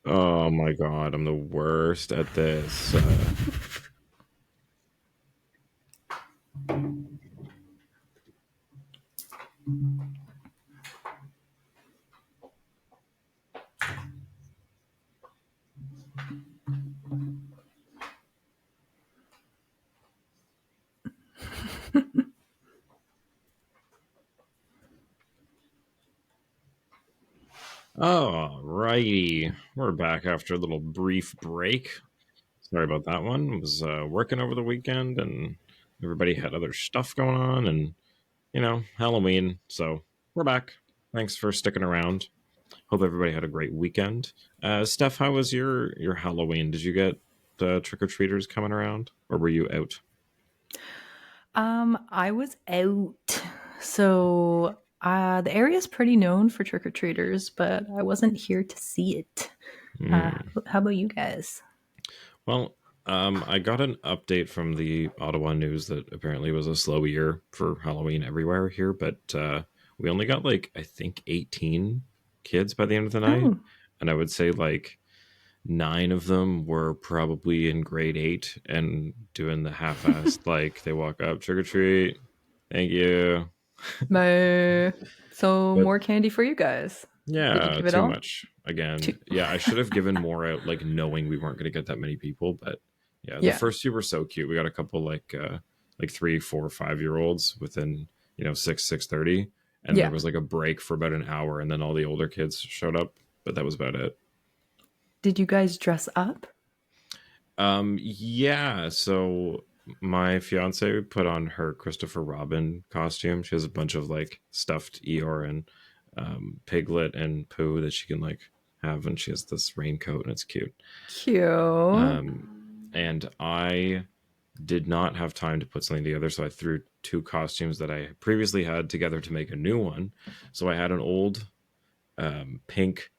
Oh my god, I'm the worst at this. Oh, righty. We're back after a little brief break. Sorry about that one. I was working over the weekend and everybody had other stuff going on and, Halloween. So we're back. Thanks for sticking around. Hope everybody had a great weekend. Steph, how was your Halloween? Did you get trick-or-treaters coming around or were you out? I was out. So the area is pretty known for trick-or-treaters, but I wasn't here to see it. Hmm. How about you guys? Well, I got an update from the Ottawa News that apparently it was a slow year for Halloween everywhere here, but we only got like I think 18 kids by the end of the night, Oh, and I would say like nine of them were probably in grade eight and doing the half-assed like they walk up trick or treat, thank you, my so but more candy for you guys. Did you yeah, give it too all? much. Again, Two. yeah, I should have given more out, like knowing we weren't going to get that many people. But yeah, the Yeah, first two were so cute. We got a couple like 3, 4, 5 year olds within 6:30, and there yeah. was like a break for about an hour, and then all the older kids showed up. But that was about it. Did you guys dress up? Yeah. So my fiance put on her Christopher Robin costume. She has a bunch of like stuffed Eeyore and Piglet and Pooh that she can like have, and she has this raincoat and it's cute. Cute. And I did not have time to put something together, so I threw two costumes that I previously had together to make a new one. So I had an old pink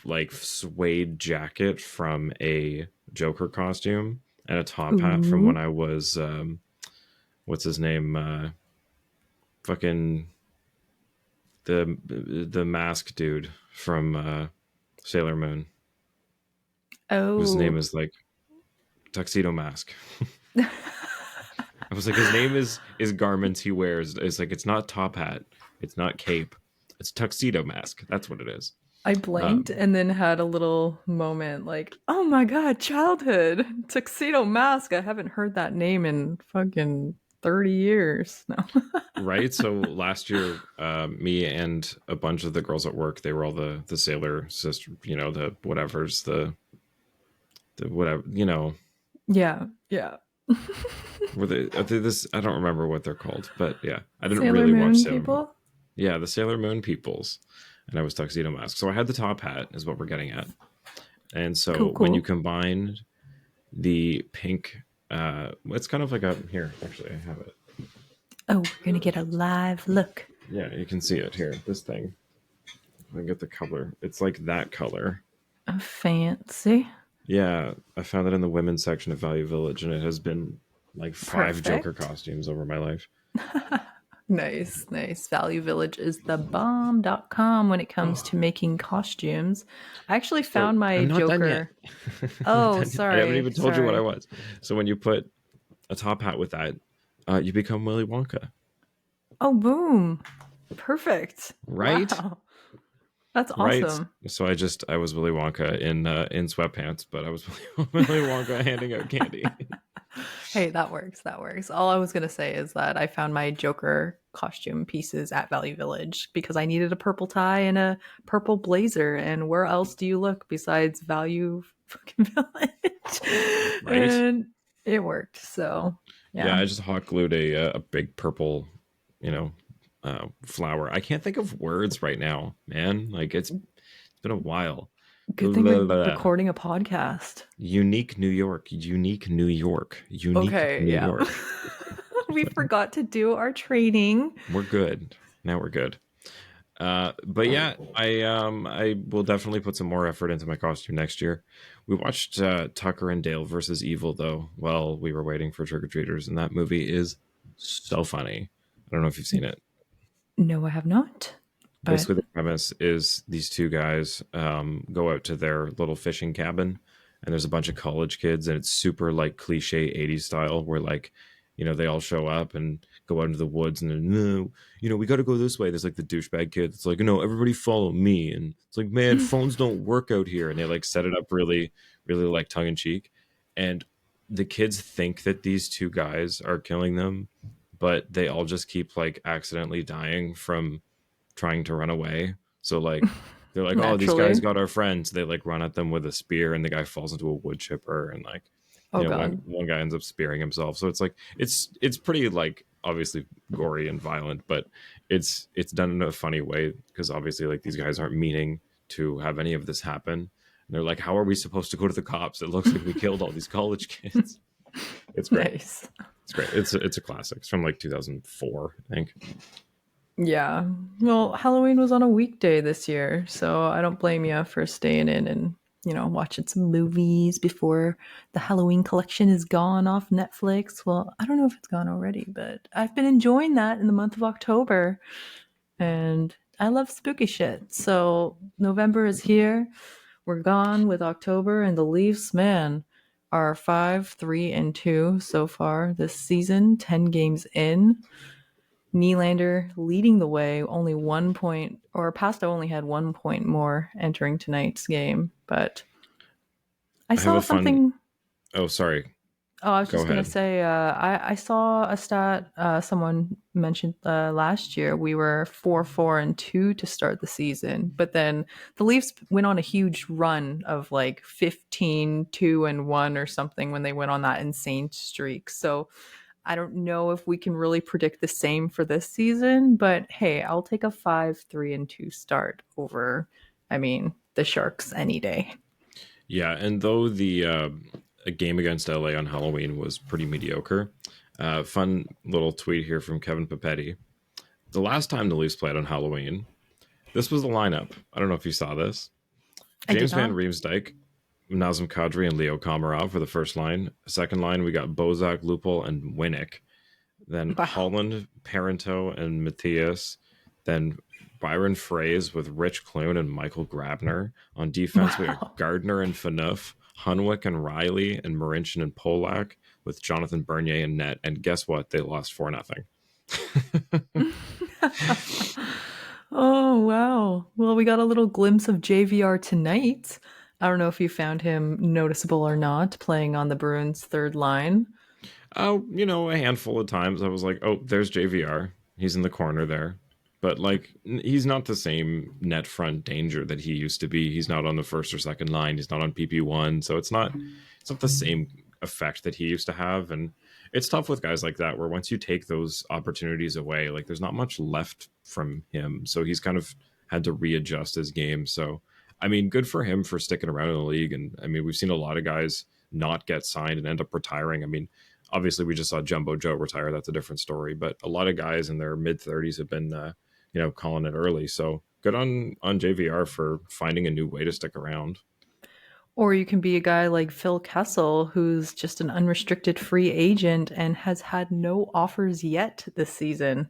like suede jacket from a Joker costume and a top hat from when Ooh. I was what's his name fucking the mask dude from Sailor Moon, whose name Oh. is like Tuxedo Mask. I was like, his name is garments he wears. It's like it's not top hat, it's not cape, it's Tuxedo Mask. That's what it is. I blanked Um, and then had a little moment like, oh my god, childhood. Tuxedo Mask. I haven't heard that name in fucking 30 years. No. right. So last year, me and a bunch of the girls at work, they were all the sailor sister, the whatever's the whatever, Yeah, yeah. were they this? I don't remember what they're called, but yeah, I didn't Sailor really watch Moon Sailor Moon. people? Yeah, the Sailor Moon peoples, and I was Tuxedo Mask. So I had the top hat, is what we're getting at. And Cool, so when you cool. combine the pink, it's kind of like a here. Actually, I have it. Oh, we're gonna get a live look. Yeah, you can see it here. This thing. I get the color. It's like that color. Fancy. Yeah, I found it in the women's section of Value Village, and it has been like 5 Joker Perfect. costumes over my life. Nice, nice. Value Village is the bomb.com when it comes Oh, to making costumes. I actually so found my I'm not done yet. Joker. I'm not Oh, done yet. I haven't sorry, even told you what I sorry. was. So when you put a top hat with that, you become Willy Wonka, Oh, boom. Perfect. right? Wow. That's Right. awesome. So I was Willy Wonka in sweatpants, but I was Willy Wonka handing out candy. Hey, that works. That works. All I was going to say is that I found my Joker costume pieces at Value Village because I needed a purple tie and a purple blazer. And where else do you look besides Value fucking Village? Right? And it worked. So, Yeah, yeah. I just hot glued a big purple, you know, flower. I can't think of words right now, man. Like it's been a while. Good thing Blah, we're blah, blah. recording a podcast. Unique New York, unique New York, unique Okay, New yeah. York. We forgot to do our training. We're good. Now we're good. But yeah, I will definitely put some more effort into my costume next year. We watched Tucker and Dale versus Evil though while we were waiting for trick or treaters, and that movie is so funny. I don't know if you've seen it. No, I have not. But Basically, the premise is these two guys go out to their little fishing cabin, and there's a bunch of college kids, and it's super like cliche '80s style, where like, they all show up and go out into the woods, and then no, we got to go this way. There's like the douchebag kid. It's like, no, everybody follow me, and it's like, man, phones don't work out here, and they like set it up really, really like tongue in cheek, and the kids think that these two guys are killing them, but they all just keep like accidentally dying from trying to run away. So like they're like, oh, these guys naturally. got our friends. They like run at them with a spear, and the guy falls into a wood chipper, and like, Oh one god. one guy ends up spearing himself. So it's like it's pretty like obviously gory and violent, but it's done in a funny way because obviously like these guys aren't meaning to have any of this happen. And they're like, how are we supposed to go to the cops? It looks like we killed all these college kids. It's great. Nice. It's great. It's a classic. It's from like 2004, I think. Yeah. Well, Halloween was on a weekday this year, so I don't blame you for staying in and, watching some movies before the Halloween collection is gone off Netflix. Well, I don't know if it's gone already, but I've been enjoying that in the month of October, and I love spooky shit. So November is here. We're gone with October, and the Leafs, man, are 5-3-2 so far this season, 10 games in. Nylander leading the way, only 1 point, or Pasta only had 1 point more entering tonight's game. But I I have saw a fun. something. Oh, sorry. Oh, I was Go just gonna ahead. say, I saw a stat someone mentioned last year. We were 4-4-2 to start the season, but then the Leafs went on a huge run of like 15-2-1 or something when they went on that insane streak. So I don't know if we can really predict the same for this season, but hey, I'll take a 5-3-2 start over, the Sharks any day. Yeah, and though the a game against LA on Halloween was pretty mediocre, fun little tweet here from Kevin Papetti. The last time the Leafs played on Halloween, this was the lineup. I don't know if you saw this. I did James Van not. Riemsdyk, Nazem Kadri, and Leo Komarov for the first line. Second line, we got Bozak, Lupul, and Winnick. Then Wow. Holland, Parento, and Matthias. Then Byron Fraze with Rich Clune and Michael Grabner. On defense, we got Wow. Gardner and Phaneuf, Hunwick and Riley, and Marincin and Polak with Jonathan Bernier and net. And guess what? They lost 4-0. Oh, wow. Well, we got a little glimpse of JVR tonight. I don't know if you found him noticeable or not, playing on the Bruins' third line. Oh, a handful of times I was like, oh, there's JVR. He's in the corner there. But like, he's not the same net front danger that he used to be. He's not on the first or second line. He's not on PP1, so it's not the same effect that he used to have. And it's tough with guys like that, where once you take those opportunities away, like there's not much left from him. So he's kind of had to readjust his game. So I mean, good for him for sticking around in the league. And I mean, we've seen a lot of guys not get signed and end up retiring. I mean, obviously, we just saw Jumbo Joe retire. That's a different story. But a lot of guys in their mid 30s have been, calling it early. So good on JVR for finding a new way to stick around. Or you can be a guy like Phil Kessel, who's just an unrestricted free agent and has had no offers yet this season.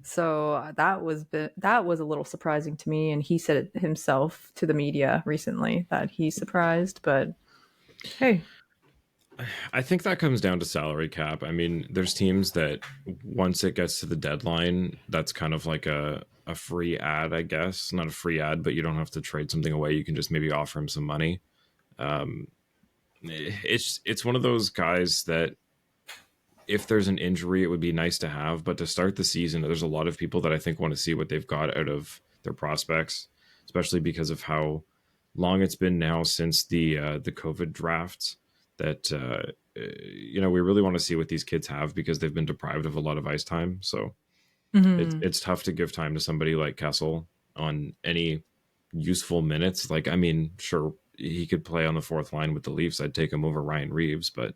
So that was a little surprising to me. And he said it himself to the media recently that he's surprised. But hey, I think that comes down to salary cap. I mean, there's teams that once it gets to the deadline, that's kind of like a free ad, I guess. Not a free ad, but you don't have to trade something away. You can just maybe offer him some money. Um, it's one of those guys that if there's an injury, it would be nice to have. But to start the season, there's a lot of people that I think want to see what they've got out of their prospects, especially because of how long it's been now since the COVID drafts. That we really want to see what these kids have because they've been deprived of a lot of ice time. So mhm. it's tough to give time to somebody like Kessel on any useful minutes. Like, I mean, sure, he could play on the fourth line with the Leafs. I'd take him over Ryan Reeves, but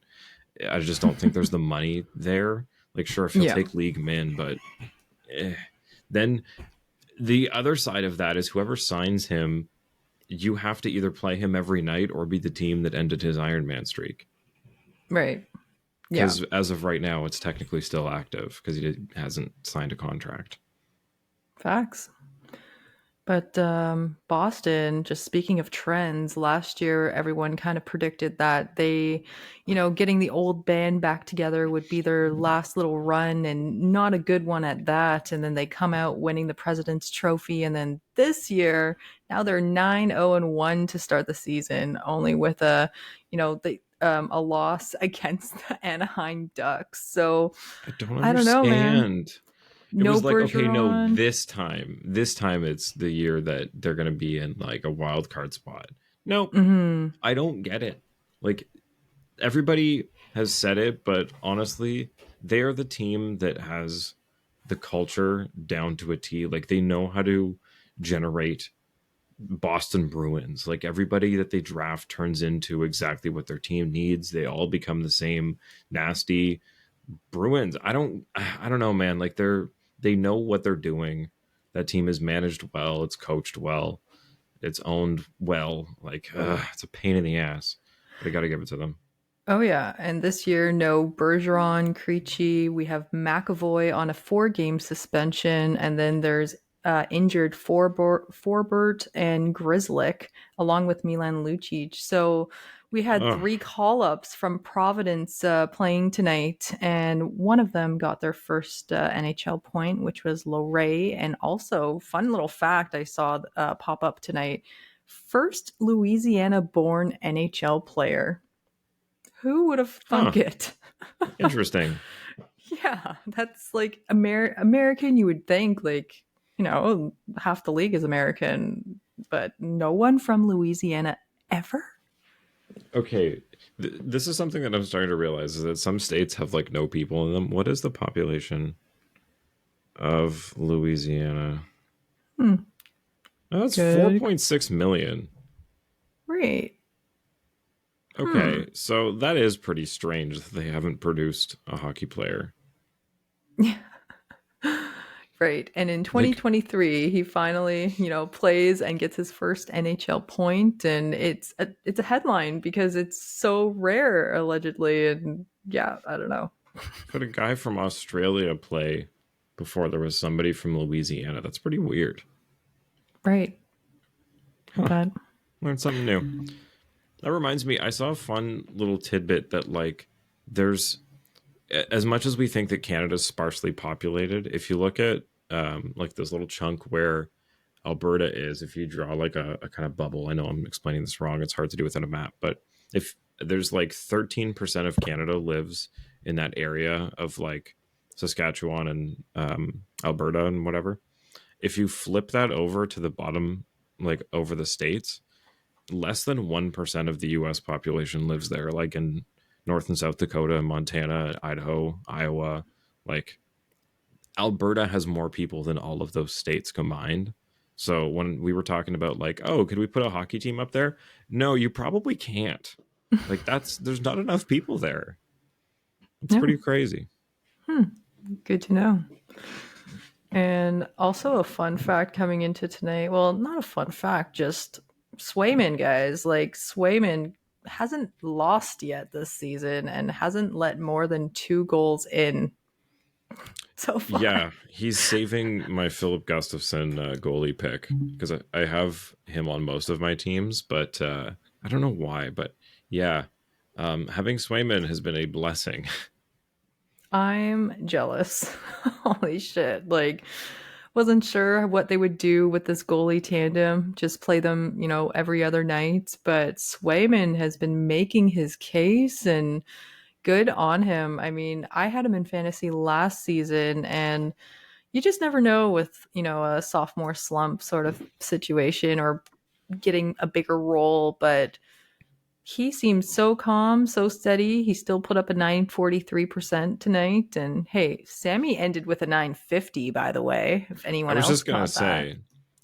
I just don't think there's the money there. Like, sure, if he'll Yeah, take league min, but eh. Then the other side of that is whoever signs him, you have to either play him every night or be the team that ended his Iron Man streak. right. Yeah, Because as of right now, it's technically still active because hasn't signed a contract. facts. But Boston, just speaking of trends, last year everyone kind of predicted that getting the old band back together would be their last little run and not a good one at that. And then they come out winning the President's Trophy. And then this year, now they're 9-0-1 to start the season, only with a loss against the Anaheim Ducks. So I don't I don't know, man. understand. It No was like, okay, no, Bergeron. this time it's the year that they're going to be in like a wild card spot. Nope, Hmm. I don't get it. Like, everybody has said it, but honestly, they are the team that has the culture down to a T. Like, they know how to generate Boston Bruins. Like, everybody that they draft turns into exactly what their team needs. They all become the same nasty Bruins. I don't know, man. Like, they know what they're doing. That team is managed well, it's coached well, it's owned well. Like, it's a pain in the ass, but I got to give it to them. Oh yeah, and this year no Bergeron, Krejci. We have McAvoy on a 4-game suspension, and then there's injured Forbert and Grizzlick, along with Milan Lucic. So we had Oh, 3 call-ups from Providence playing tonight, and one of them got their first NHL point, which was Lorray. And also, fun little fact I saw pop up tonight: first Louisiana-born NHL player. Who would have huh. thunk it? Interesting. Yeah, that's like American. You would think like half the league is American, but no one from Louisiana ever. Okay, this is something that I'm starting to realize is that some states have like no people in them. What is the population of Louisiana? Hmm, Oh, that's good. 4.6 million. Great. Hmm. Okay, so that is pretty strange that they haven't produced a hockey player. Right. And in Like, 2023, he finally, plays and gets his first NHL point, and it's a headline because it's so rare, allegedly. And yeah, I don't know. could a guy from Australia play before there was somebody from Louisiana? That's pretty weird. Right. Huh. But Learned something new. That reminds me, I saw a fun little tidbit that, like, there's, as much as we think that Canada's sparsely populated, if you look at like this little chunk where Alberta is, if you draw like a kind of bubble, I know I'm explaining this wrong, it's hard to do within a map, but if there's like 13% of Canada lives in that area of like Saskatchewan and Alberta and whatever, if you flip that over to the bottom, like over the states, less than 1% of the US population lives there, like in North and South Dakota, Montana, Idaho, Iowa. Like, Alberta has more people than all of those states combined. So when we were talking about like, oh, could we put a hockey team up there? No, you probably can't. Like, there's not enough people there. It's no. pretty crazy. Hmm. Good to know. And also a fun fact coming into tonight. Well, not a fun fact, just Swayman, guys. Like Swayman hasn't lost yet this season and hasn't let more than 2 goals in so far. Yeah, he's saving my Philip Gustafson goalie pick because I have him on most of my teams, but I don't know why. But yeah, having Swayman has been a blessing. I'm jealous. Holy shit. Like, wasn't sure what they would do with this goalie tandem, just play them, every other night. But Swayman has been making his case and good on him. I mean, I had him in fantasy last season, and you just never know with, a sophomore slump sort of situation or getting a bigger role. But he seemed so calm, so steady. He still put up a 943% tonight. And hey, Sammy ended with a 950, by the way, if I anyone was else just gonna caught that. say,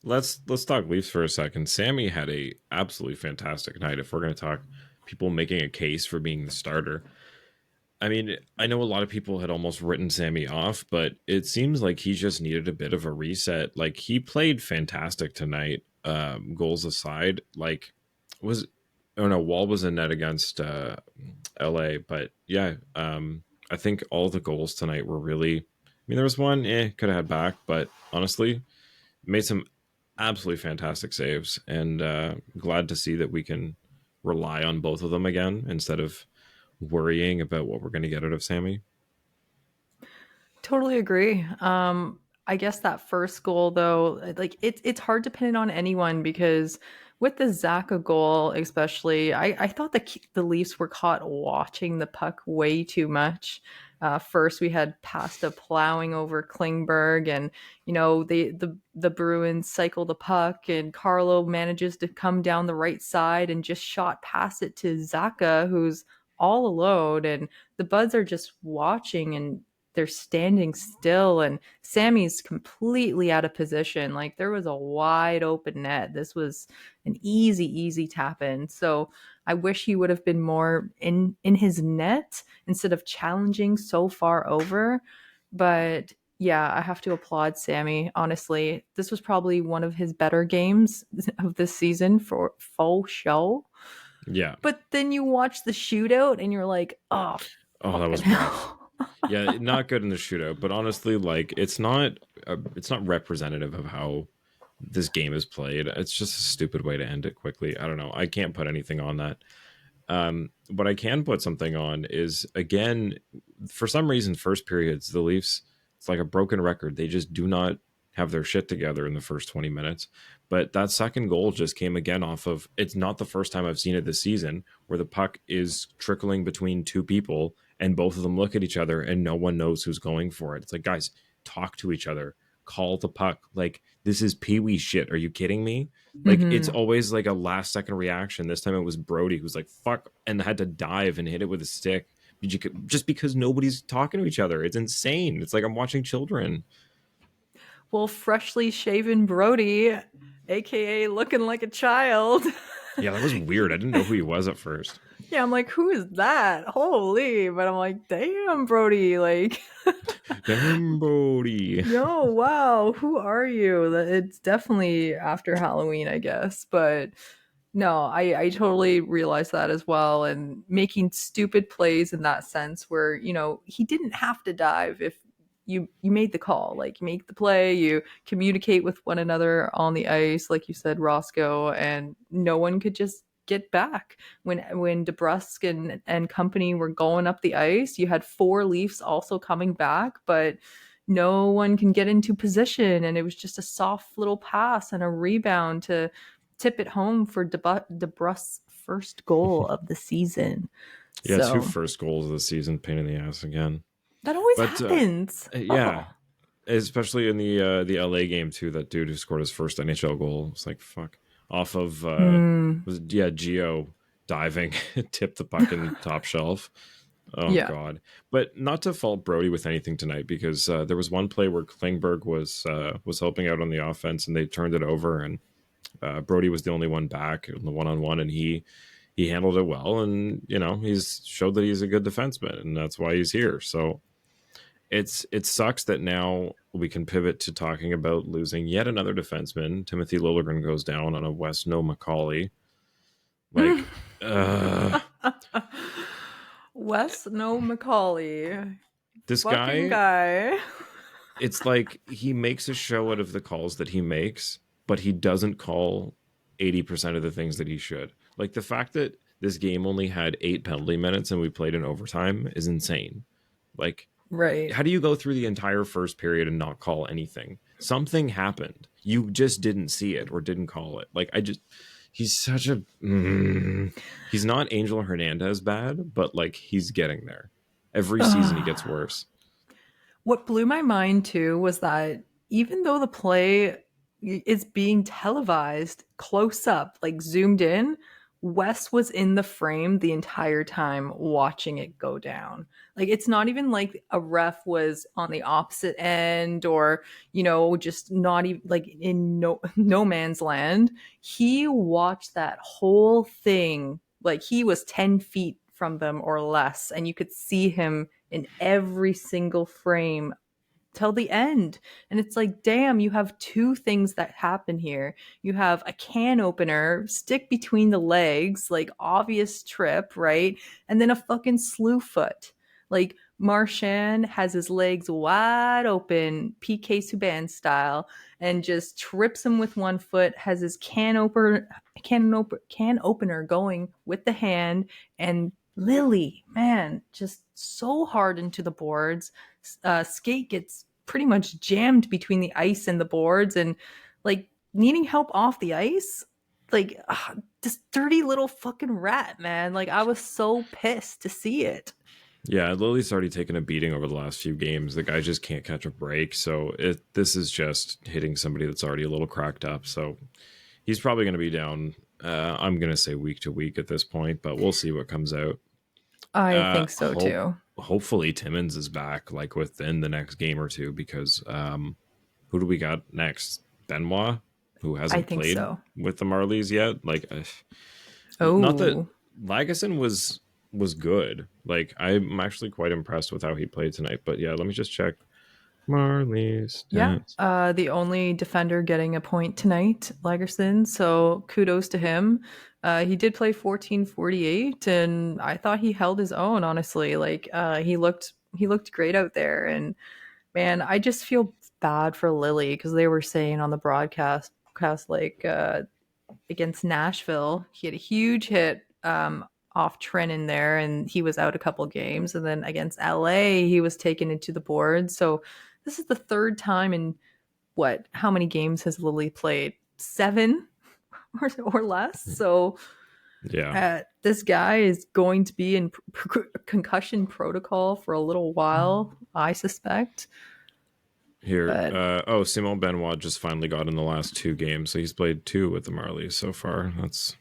let's talk Leafs for a second. Sammy had a absolutely fantastic night. If we're gonna talk people making a case for being the starter, I mean, I know a lot of people had almost written Sammy off, but it seems like he just needed a bit of a reset. Like, he played fantastic tonight, goals aside. Like, was oh no, Wall was in net against LA, but yeah, I think all the goals tonight were really. I mean, there was one, could have had back, but honestly, made some absolutely fantastic saves, and glad to see that we can rely on both of them again instead of worrying about what we're going to get out of Sammy. Totally agree. I guess that first goal though, like it's hard to pin it on anyone because with the Zaka goal, especially, I thought the Leafs were caught watching the puck way too much. First, we had Pasta plowing over Klingberg, and the Bruins cycle the puck, and Carlo manages to come down the right side and just shot past it to Zaka, who's all alone, and the Buds are just watching and they're standing still, and Sammy's completely out of position. Like there was a wide open net. This was an easy tap in. So I wish he would have been more in his net instead of challenging so far over. But yeah, I have to applaud Sammy. Honestly, this was probably one of his better games of this season for full show. Yeah. But then you watch the shootout and you're like, oh, Oh, that fucking was rough. hell. Yeah, not good in the shootout, but honestly, like it's not representative of how this game is played. It's just a stupid way to end it quickly. I don't know. I can't put anything on that. What I can put something on is again, for some reason, first periods the Leafs, it's like a broken record. They just do not have their shit together in the first 20 minutes. But that second goal just came again off of, it's not the first time I've seen it this season where the puck is trickling between two people and both of them look at each other and no one knows who's going for it. It's like, guys, talk to each other, call the puck. Like, this is pee-wee shit. Are you kidding me? Like, it's Mm-hmm. always like a last second reaction. This time it was Brody who's like, fuck, and had to dive and hit it with a stick just because nobody's talking to each other. It's insane. It's like I'm watching children. Well, freshly shaven Brody, aka looking like a child. Yeah, that was weird. I didn't know who he was at first. Yeah, I'm like, who is that? Holy. But I'm like, damn, Brody. Like, Damn, Brody. yo, wow, who are you? It's definitely after Halloween, I guess. But no, I totally realized that as well. And making stupid plays in that sense where, he didn't have to dive if you made the call. Like, you make the play, you communicate with one another on the ice, like you said, Roscoe, and no one could just get back. When DeBrusque and company were going up the ice, you had four Leafs also coming back, but no one can get into position. And it was just a soft little pass and a rebound to tip it home for DeBrusque's first goal of the season. Yeah, two So first goals of the season, pain in the ass again. that always But happens. yeah, Oh. especially in the LA game too. That dude who scored his first NHL goal was like fuck off of Mm, was yeah Geo diving tipped the puck in top shelf. Oh yeah. god! But not to fault Brody with anything tonight because there was one play where Klingberg was helping out on the offense and they turned it over and Brody was the only one back in the one-on-one and he handled it well and he's showed that he's a good defenseman and that's why he's here. So it sucks that now we can pivot to talking about losing yet another defenseman. Timothy Liljegren goes down on a West No McCauley. Like, uh, Wes No McCauley. this Fucking guy, guy. it's like he makes a show out of the calls that he makes, but he doesn't call 80% of the things that he should. Like the fact that this game only had 8 penalty minutes and we played in overtime is insane. Like, Right. how do you go through the entire first period and not call anything? Something happened. You just didn't see it or didn't call it. Like he's such a he's not Angel Hernandez bad, but like he's getting there. Every season he gets worse. What blew my mind too was that even though the play is being televised close up, like zoomed in, Wes was in the frame the entire time watching it go down. Like it's not even like a ref was on the opposite end or, just not even like in no man's land. He watched that whole thing like he was 10 feet from them or less, and you could see him in every single frame till the end. And it's like, damn, you have two things that happen here. You have a can opener, stick between the legs, like obvious trip, right? And then a fucking slew foot. Like Marchand has his legs wide open, PK Subban style, and just trips him with one foot. Has his can opener going with the hand, and Lily, man, just so hard into the boards. Skate gets pretty much jammed between the ice and the boards, and like needing help off the ice. Like this dirty little fucking rat, man. Like I was so pissed to see it. Yeah, Lily's already taken a beating over the last few games. The guy just can't catch a break. So this is just hitting somebody that's already a little cracked up. So he's probably going to be down. I'm going to say week to week at this point, but we'll see what comes out. I think so Hope too. hopefully Timmins is back like within the next game or two because who do we got next? Benoit, who I hasn't think played so. with the Marlies yet. Like, not that Oh, Lagesson was good. Like, I'm actually quite impressed with how he played tonight. But yeah, let me just check Marlies yeah. stats. The only defender getting a point tonight, Lagerson. So kudos to him. He did play 14:48, and I thought he held his own. Honestly, like he looked great out there. And man, I just feel bad for Lily because they were saying on the broadcast like against Nashville, he had a huge hit off Trennan there, and he was out a couple games. And then against LA, he was taken into the board. So this is the third time in what? How many games has Lily played? 7 or less. So Yeah. this guy is going to be in concussion protocol for a little while, I suspect. Here, But Simon Benoit just finally got in the last two games, so he's played two with the Marlies so far. It's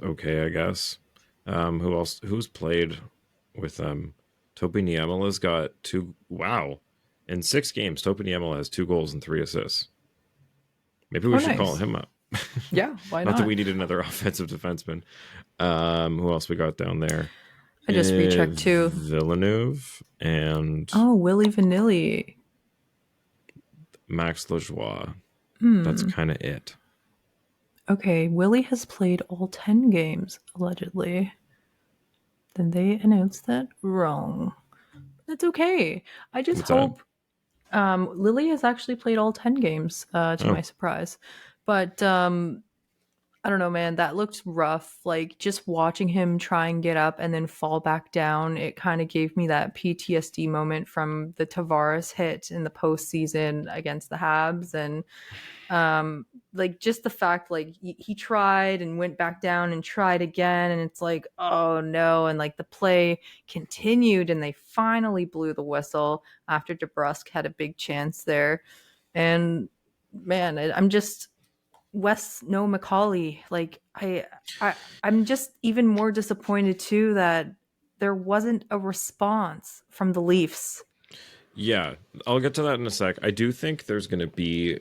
okay, I guess. Who else? Who's played with them? Topi Niemela's got two. Wow, in 6 games, Topi Niemela has 2 goals and 3 assists. Maybe we oh, should call nice. him up. Yeah, why Not that not? we need another offensive defenseman. Who else we got down there? I just rechecked too. Villeneuve and Oh, Willie Vanilli. Max Lajoie. That's Hmm. kind of it. Okay, Willie has played all 10 games, allegedly. Then they announced that wrong. That's okay. I just What's that? hope Lily has actually played all 10 games, to Oh, my surprise. But I don't know, man. That looked rough. Like just watching him try and get up and then fall back down, it kind of gave me that PTSD moment from the Tavares hit in the postseason against the Habs. And like just the fact like he tried and went back down and tried again, and it's like, oh no. And like the play continued, and they finally blew the whistle after DeBrusque had a big chance there. And man, I'm just Wes no McCauley. Like I'm just even more disappointed too that there wasn't a response from the Leafs. yeah. I'll get to that in a sec. I do think there's going to be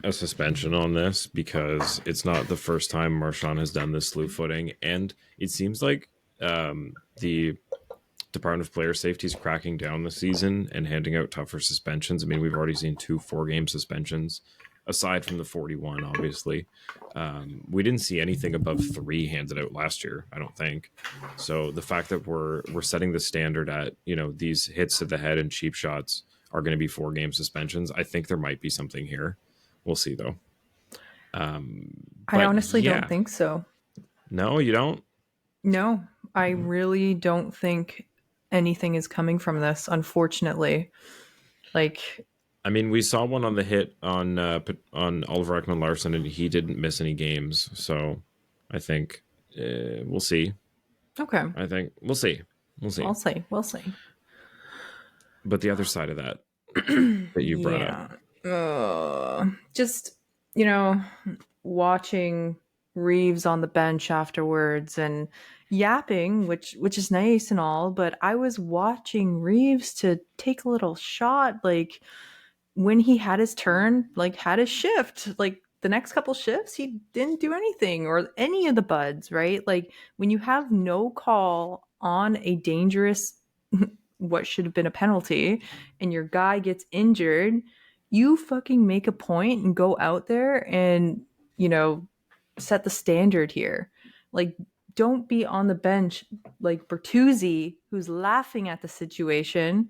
a suspension on this because it's not the first time Marchand has done this slew footing, and it seems like the Department of Player Safety is cracking down this season and handing out tougher suspensions. I mean, we've already seen 2 4-game suspensions, aside from the 41, obviously. We didn't see anything above 3 handed out last year, I don't think. So the fact that we're setting the standard at, these hits to the head and cheap shots are going to be 4-game suspensions, I think there might be something here. We'll see, though. I But honestly don't yeah, think so. no, you don't. No, I really don't think anything is coming from this, unfortunately. Like, I mean, we saw one on the hit on Oliver Ekman Larson, and he didn't miss any games. So I think we'll see. okay, I think we'll see. We'll see. we'll see. But the other side of that that you brought up, Yeah. Just, you know, watching Reeves on the bench afterwards and yapping, which is nice and all, but I was watching Reeves to take a little shot, like when he had his turn, like had his shift, like the next couple shifts, he didn't do anything or any of the buds, right? Like when you have no call on a dangerous, what should have been a penalty, and your guy gets injured, you fucking make a point and go out there and, you know, set the standard here. Like, don't be on the bench like Bertuzzi, who's laughing at the situation.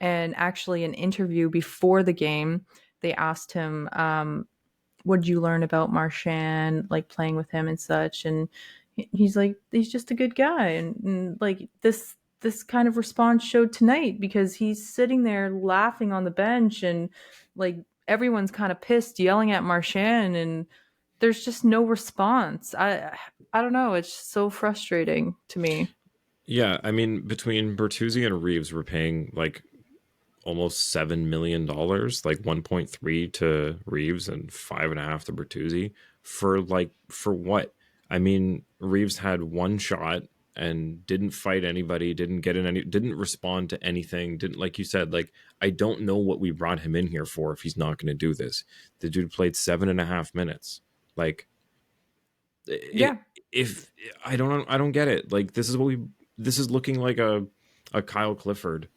And actually, an interview before the game, they asked him, what did you learn about Marchand, like playing with him and such? And he's like, he's just a good guy. And like this kind of response showed tonight because he's sitting there laughing on the bench and like everyone's kind of pissed, yelling at Marchand, and there's just no response. I don't know. It's so frustrating to me. Yeah, I mean, between Bertuzzi and Reeves, we're paying like almost $7 million, like 1.3 to Reeves and 5.5 to Bertuzzi for what? I mean, Reeves had one shot and didn't fight anybody, didn't respond to anything, didn't, like you said, like, I don't know what we brought him in here for if he's not going to do this. The dude played 7.5 minutes. Like, Yeah. if I don't get it. Like, this is looking like a Kyle Clifford,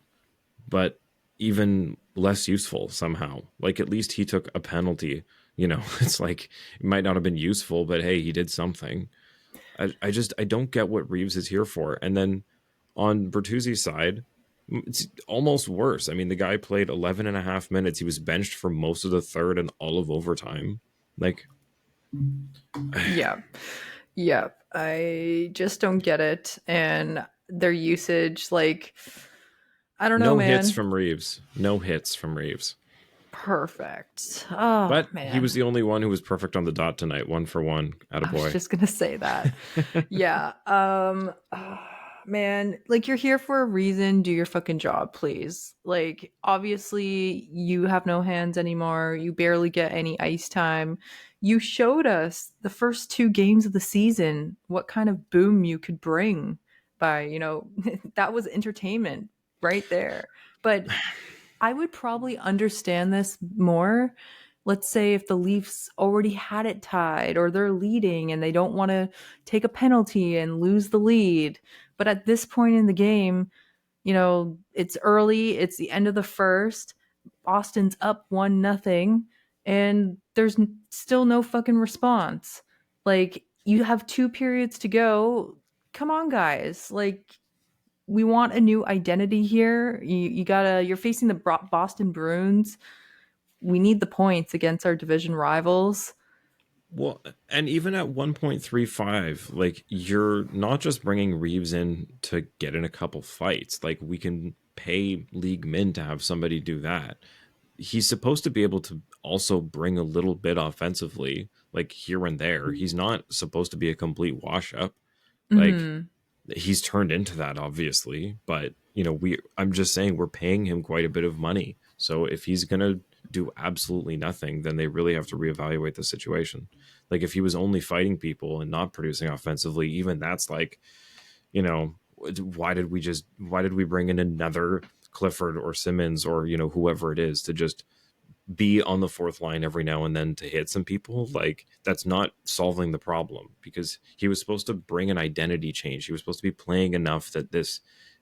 but even less useful somehow. Like, at least he took a penalty. It's like, it might not have been useful, but hey, he did something. I don't get what Reeves is here for. And then on Bertuzzi's side, it's almost worse. I mean, the guy played 11 and a half minutes. He was benched for most of the third and all of overtime. Like, Yeah. Yeah. I just don't get it. And their usage, like, I don't know, no hits man. from Reeves. No hits from Reeves. Perfect. Oh, But he was man. the only one who was perfect on the dot tonight, 1 for 1. I was Attaboy. just going to say that. Yeah. Man, like you're here for a reason. Do your fucking job, please. Like, obviously, you have no hands anymore. You barely get any ice time. You showed us the first two games of the season what kind of boom you could bring by, that was entertainment right there. But I would probably understand this more. Let's say if the Leafs already had it tied or they're leading and they don't want to take a penalty and lose the lead. But at this point in the game, it's early, it's the end of the first. Boston's up 1-0 and there's still no fucking response. Like you have 2 periods to go. Come on, guys. Like we want a new identity here. You're facing the Boston Bruins. We need the points against our division rivals. Well, and even at 1.35, like, you're not just bringing Reeves in to get in a couple fights. Like, we can pay league min to have somebody do that. He's supposed to be able to also bring a little bit offensively, like here and there. He's not supposed to be a complete wash up. Like, Hmm. he's turned into that, obviously, but I'm just saying, we're paying him quite a bit of money. So if he's gonna do absolutely nothing, then they really have to reevaluate the situation. Like, if he was only fighting people and not producing offensively, even that's like, you know why did we bring in another Clifford or Simmons or whoever it is to just be on the fourth line every now and then to hit some people? Like, that's not solving the problem, because he was supposed to bring an identity change. He was supposed to be playing enough that this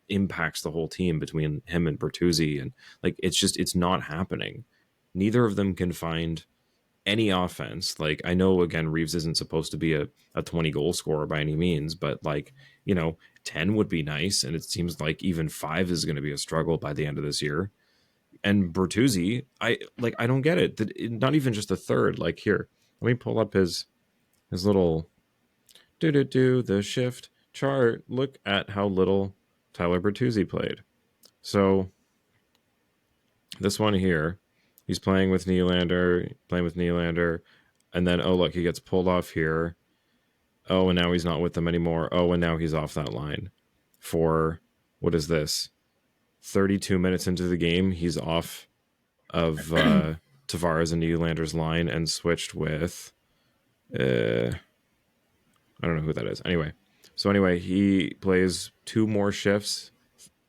impacts the whole team between him and Bertuzzi, and like, it's not happening. Neither of them can find any offense. Like, I know, again, Reeves isn't supposed to be a 20 goal scorer by any means, but like, 10 would be nice, and it seems like even 5 is going to be a struggle by the end of this year. And Bertuzzi, I don't get it. Not even just a third. Like, here, let me pull up his little do the shift chart. Look at how little Tyler Bertuzzi played. So this one here, he's playing with Nylander, and then, oh look, he gets pulled off here. Oh, and now he's not with them anymore. Oh, and now he's off that line for, what is this? 32 minutes into the game, he's off of Tavares and Nylander's line and switched with I don't know who that is. Anyway, he plays 2 more shifts,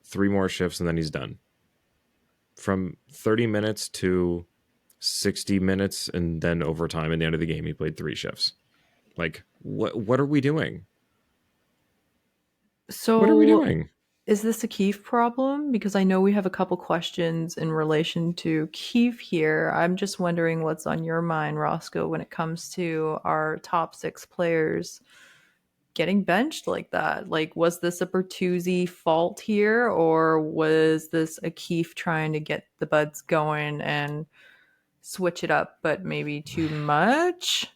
3 more shifts, and then he's done. From 30 minutes to 60 minutes, and then overtime at the end of the game, he played 3 shifts. Like, what are we doing? What are we So, doing? is this a Keefe problem? Because I know we have a couple questions in relation to Keefe here. I'm just wondering what's on your mind, Roscoe, when it comes to our top 6 players. getting benched like that? Like, was this a Bertuzzi fault here, or was this a Keefe trying to get the buds going and switch it up, but maybe too much?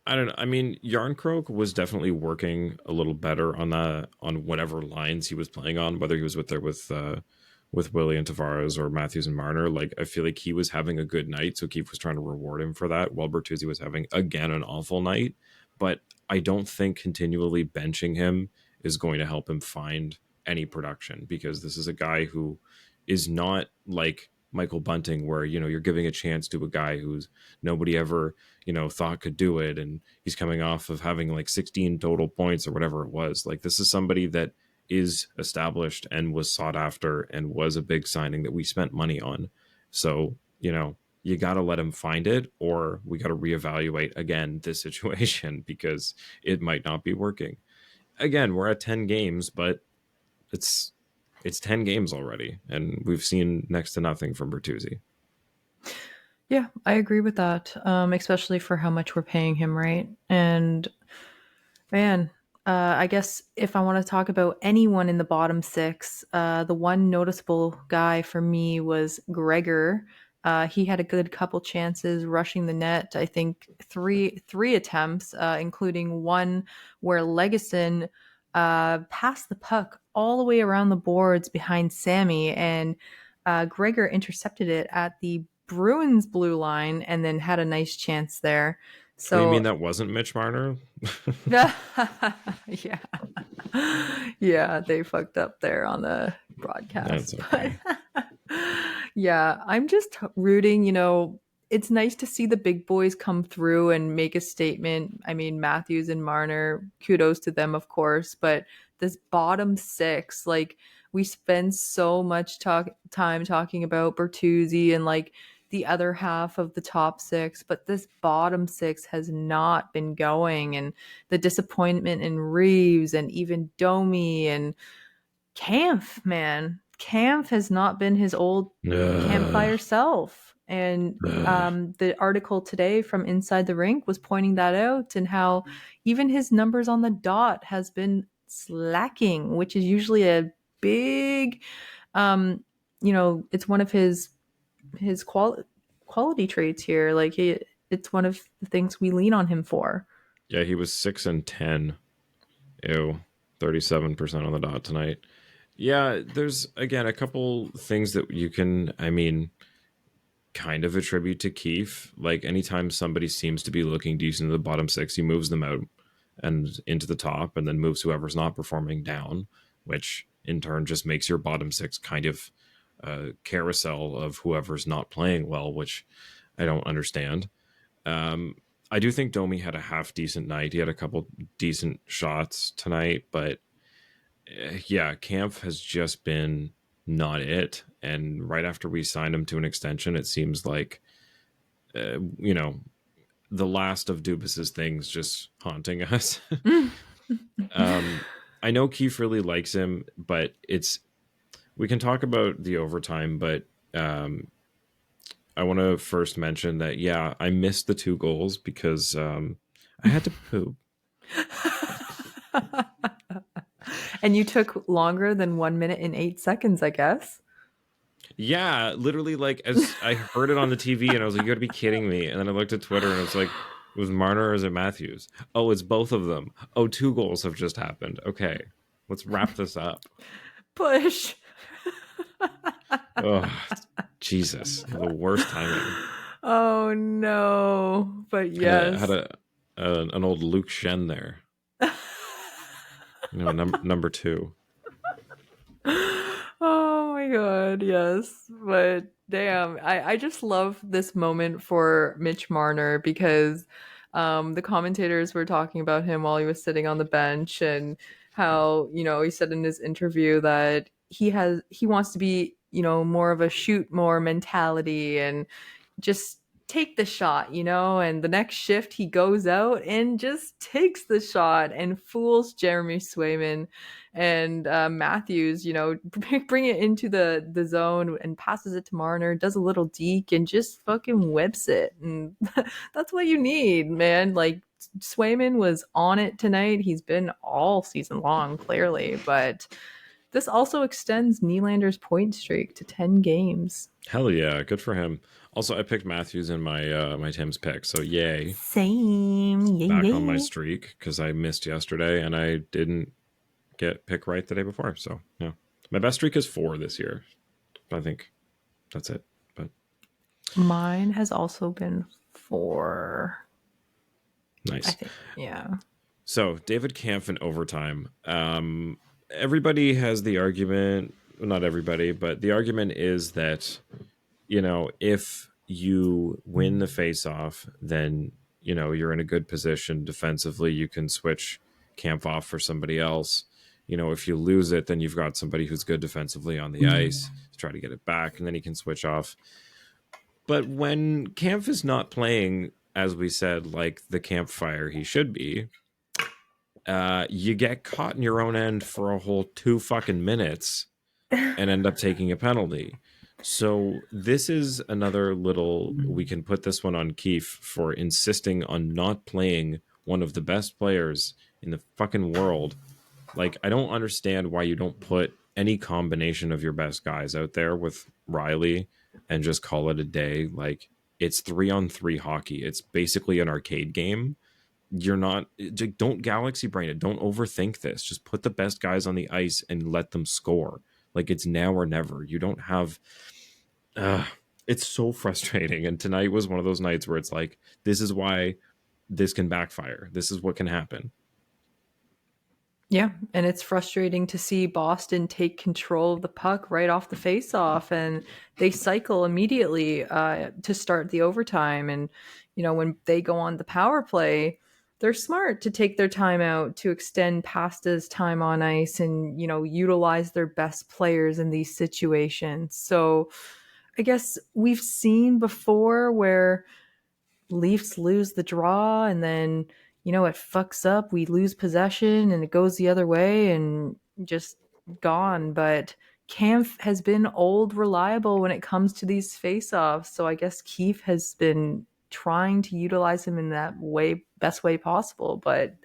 I don't know. I mean, Yarncroke was definitely working a little better on whatever lines he was playing on, whether he was with Willie and Tavares or Matthews and Marner. Like, I feel like he was having a good night, so Keefe was trying to reward him for that, while Bertuzzi was having again an awful night. But I don't think continually benching him is going to help him find any production, because this is a guy who is not like Michael Bunting, where you're giving a chance to a guy who's nobody ever thought could do it, and he's coming off of having like 16 total points or whatever it was. Like, this is somebody that is established and was sought after and was a big signing that we spent money on. So, you got to let him find it, or we got to reevaluate again this situation because it might not be working. Again, we're at 10 games, but it's 10 games already, and we've seen next to nothing from Bertuzzi. Yeah, I agree with that, especially for how much we're paying him, right? And man, I guess if I want to talk about anyone in the bottom six, the one noticeable guy for me was Gregor. He had a good couple chances rushing the net. I think three attempts, including one where Legason passed the puck all the way around the boards behind Sammy, and Gregor intercepted it at the Bruins blue line and then had a nice chance there. Oh, you mean So that wasn't Mitch Marner? yeah. Yeah, they fucked up there on the That's broadcast. But okay. yeah, I'm just rooting, it's nice to see the big boys come through and make a statement. I mean, Matthews and Marner, kudos to them, of course, but this bottom six, like, we spend so much time talking about Bertuzzi and like the other half of the top six, but this bottom six has not been going. And the disappointment in Reeves and even Domi and Kampf, man. Kampf has not been his old Ugh. campfire self. And Ugh. the article today from Inside the Rink was pointing that out, and how even his numbers on the dot has been slacking, which is usually a big, it's one of his quality traits here. Like, it's one of the things we lean on him for. Yeah, he was 6 and 10. Ew, 37% on the dot tonight. Yeah, there's again a couple things that you can, I mean, kind of attribute to Keefe. Like, anytime somebody seems to be looking decent in the bottom six, he moves them out and into the top, and then moves whoever's not performing down, which in turn just makes your bottom six kind of a carousel of whoever's not playing well, which I don't understand. Um, I do think Domi had a half decent night. He had a couple decent shots tonight, but yeah, Camp has just been not it. And right after we signed him to an extension, it seems like, uh, you know, the last of Dubas's things just haunting us. um, I know Keefe really likes him, but we can talk about the overtime, but I want to first mention that, yeah, I missed the 2 goals because I had to poop. And you took longer than 1 minute and 8 seconds, I guess. Yeah, literally, like, as I heard it on the TV, and I was like, you gotta be kidding me. And then I looked at Twitter, and it's like, it was Marner or is it Matthews? Oh, it's both of them. Oh, 2 goals have just happened. Okay, let's wrap this up. Push. Oh, Jesus, the worst timing. Oh no. But Had yes. an old Luke Shen there. Number two. Oh my god, yes. But damn, I just love this moment for Mitch Marner, because the commentators were talking about him while he was sitting on the bench, and how, he said in his interview that he wants to be, more of a shoot more mentality, and just take the shot, and the next shift he goes out and just takes the shot and fools Jeremy Swayman and Matthews, bring it into the zone and passes it to Marner, does a little deke and just fucking whips it. And that's what you need, man. Like, Swayman was on it tonight. He's been all season long, clearly, but this also extends Nylander's point streak to 10 games. Hell yeah, good for him. Also, I picked Matthews in my Tim's pick, so yay. Same. Yay, Back on my yay. streak because I missed yesterday and I didn't get pick right the day before. So yeah, my best streak is 4 this year. I think that's it. But Mine has also been 4. I nice. think, yeah. So David Kampf in overtime. Everybody has the argument. Well, not everybody, but the argument is that if you win the face-off, then you're in a good position defensively. You can switch Kampf off for somebody else. If you lose it, then you've got somebody who's good defensively on the ice to try to get it back, and then he can switch off. But when Kampf is not playing, as we said, like the campfire he should be, you get caught in your own end for a whole 2 fucking minutes and end up taking a penalty. So this is another little, we can put this one on Keefe for insisting on not playing one of the best players in the fucking world. Like, I don't understand why you don't put any combination of your best guys out there with Riley and just call it a day. Like, it's 3-on-3 hockey. It's basically an arcade game. You're not, don't galaxy brain it. Don't overthink this. Just put the best guys on the ice and let them score. Like, it's now or never. You don't have, it's so frustrating. And tonight was one of those nights where it's like, this is why this can backfire. This is what can happen. Yeah, and it's frustrating to see Boston take control of the puck right off the faceoff, and they cycle immediately to start the overtime. And when they go on the power play, they're smart to take their time out to extend Pasta's time on ice and utilize their best players in these situations. So I guess we've seen before where Leafs lose the draw and then it fucks up, we lose possession and it goes the other way and just gone. But Kampf has been old reliable when it comes to these face-offs, so I guess Keefe has been trying to utilize him in that best way possible. But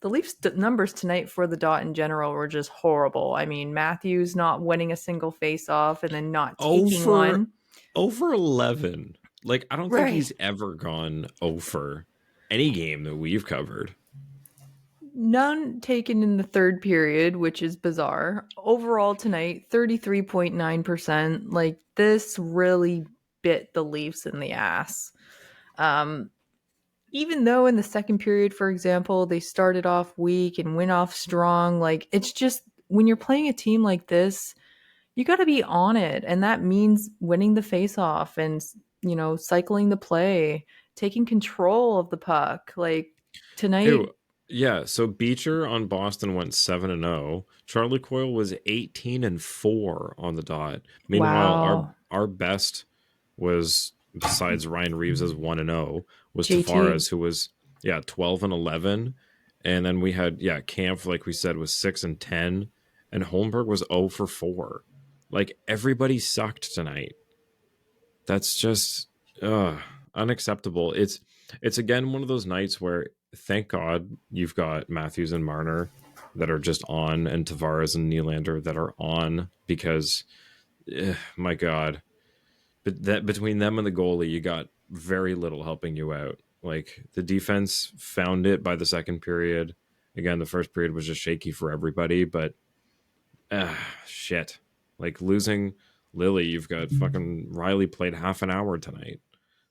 the Leafs numbers tonight for the Dot in general were just horrible. I mean, Matthews not winning a single face-off and then not taking one. Over 11. Like, I don't think Right. he's ever gone over any game that we've covered. None taken in the third period, which is bizarre. Overall tonight, 33.9%. Like, this really bit the Leafs in the ass. Even though in the second period, for example, they started off weak and went off strong, like, it's just when you're playing a team like this, you got to be on it. And that means winning the face-off and, cycling the play, taking control of the puck. Like, tonight. Ew. Yeah, so Beecher on Boston went 7-0. Charlie Coyle was 18-4 on the Dot. Meanwhile, Wow. our best was, besides Ryan Reeves as 1-0, was JT. Tavares, who was 12-11. And then we had Kampf, like we said, was 6-10, and Holmberg was 0-4. Like, everybody sucked tonight. That's just unacceptable. It's again one of those nights where, thank God you've got Matthews and Marner that are just on, and Tavares and Nylander that are on, because my God, but that between them and the goalie, you got very little helping you out. Like, the defense found it by the second period. Again, the first period was just shaky for everybody, but shit. Like, losing Lily, you've got fucking Riley played half an hour tonight.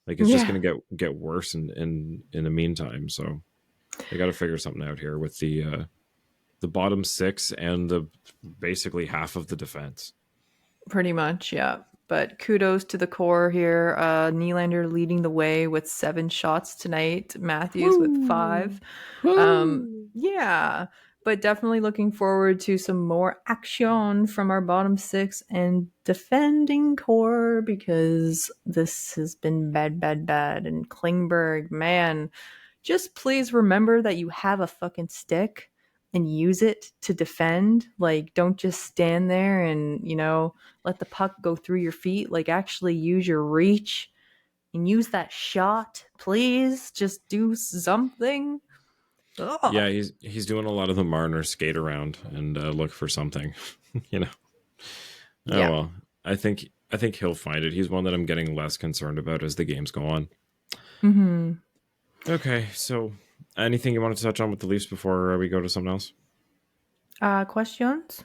Like, it's just gonna get worse in the meantime. So they got to figure something out here with the bottom 6 and the basically half of the defense. Pretty much, yeah. But kudos to the core here. Nylander leading the way with 7 shots tonight. Matthews with 5. Yeah. but definitely looking forward to some more action from our bottom six and defending core because this has been bad, bad, bad. And Klingberg, man, just please remember that you have a fucking stick and use it to defend. Like, don't just stand there and, let the puck go through your feet. Like, actually use your reach and use that shot. Please just do something. Yeah, Ugh. he's doing a lot of the Marner skate around and look for something. you know. Oh Yeah. well, I think he'll find it. He's one that I'm getting less concerned about as the games go on. Mm-hmm. Okay, so anything you wanted to touch on with the Leafs before we go to something else? Questions?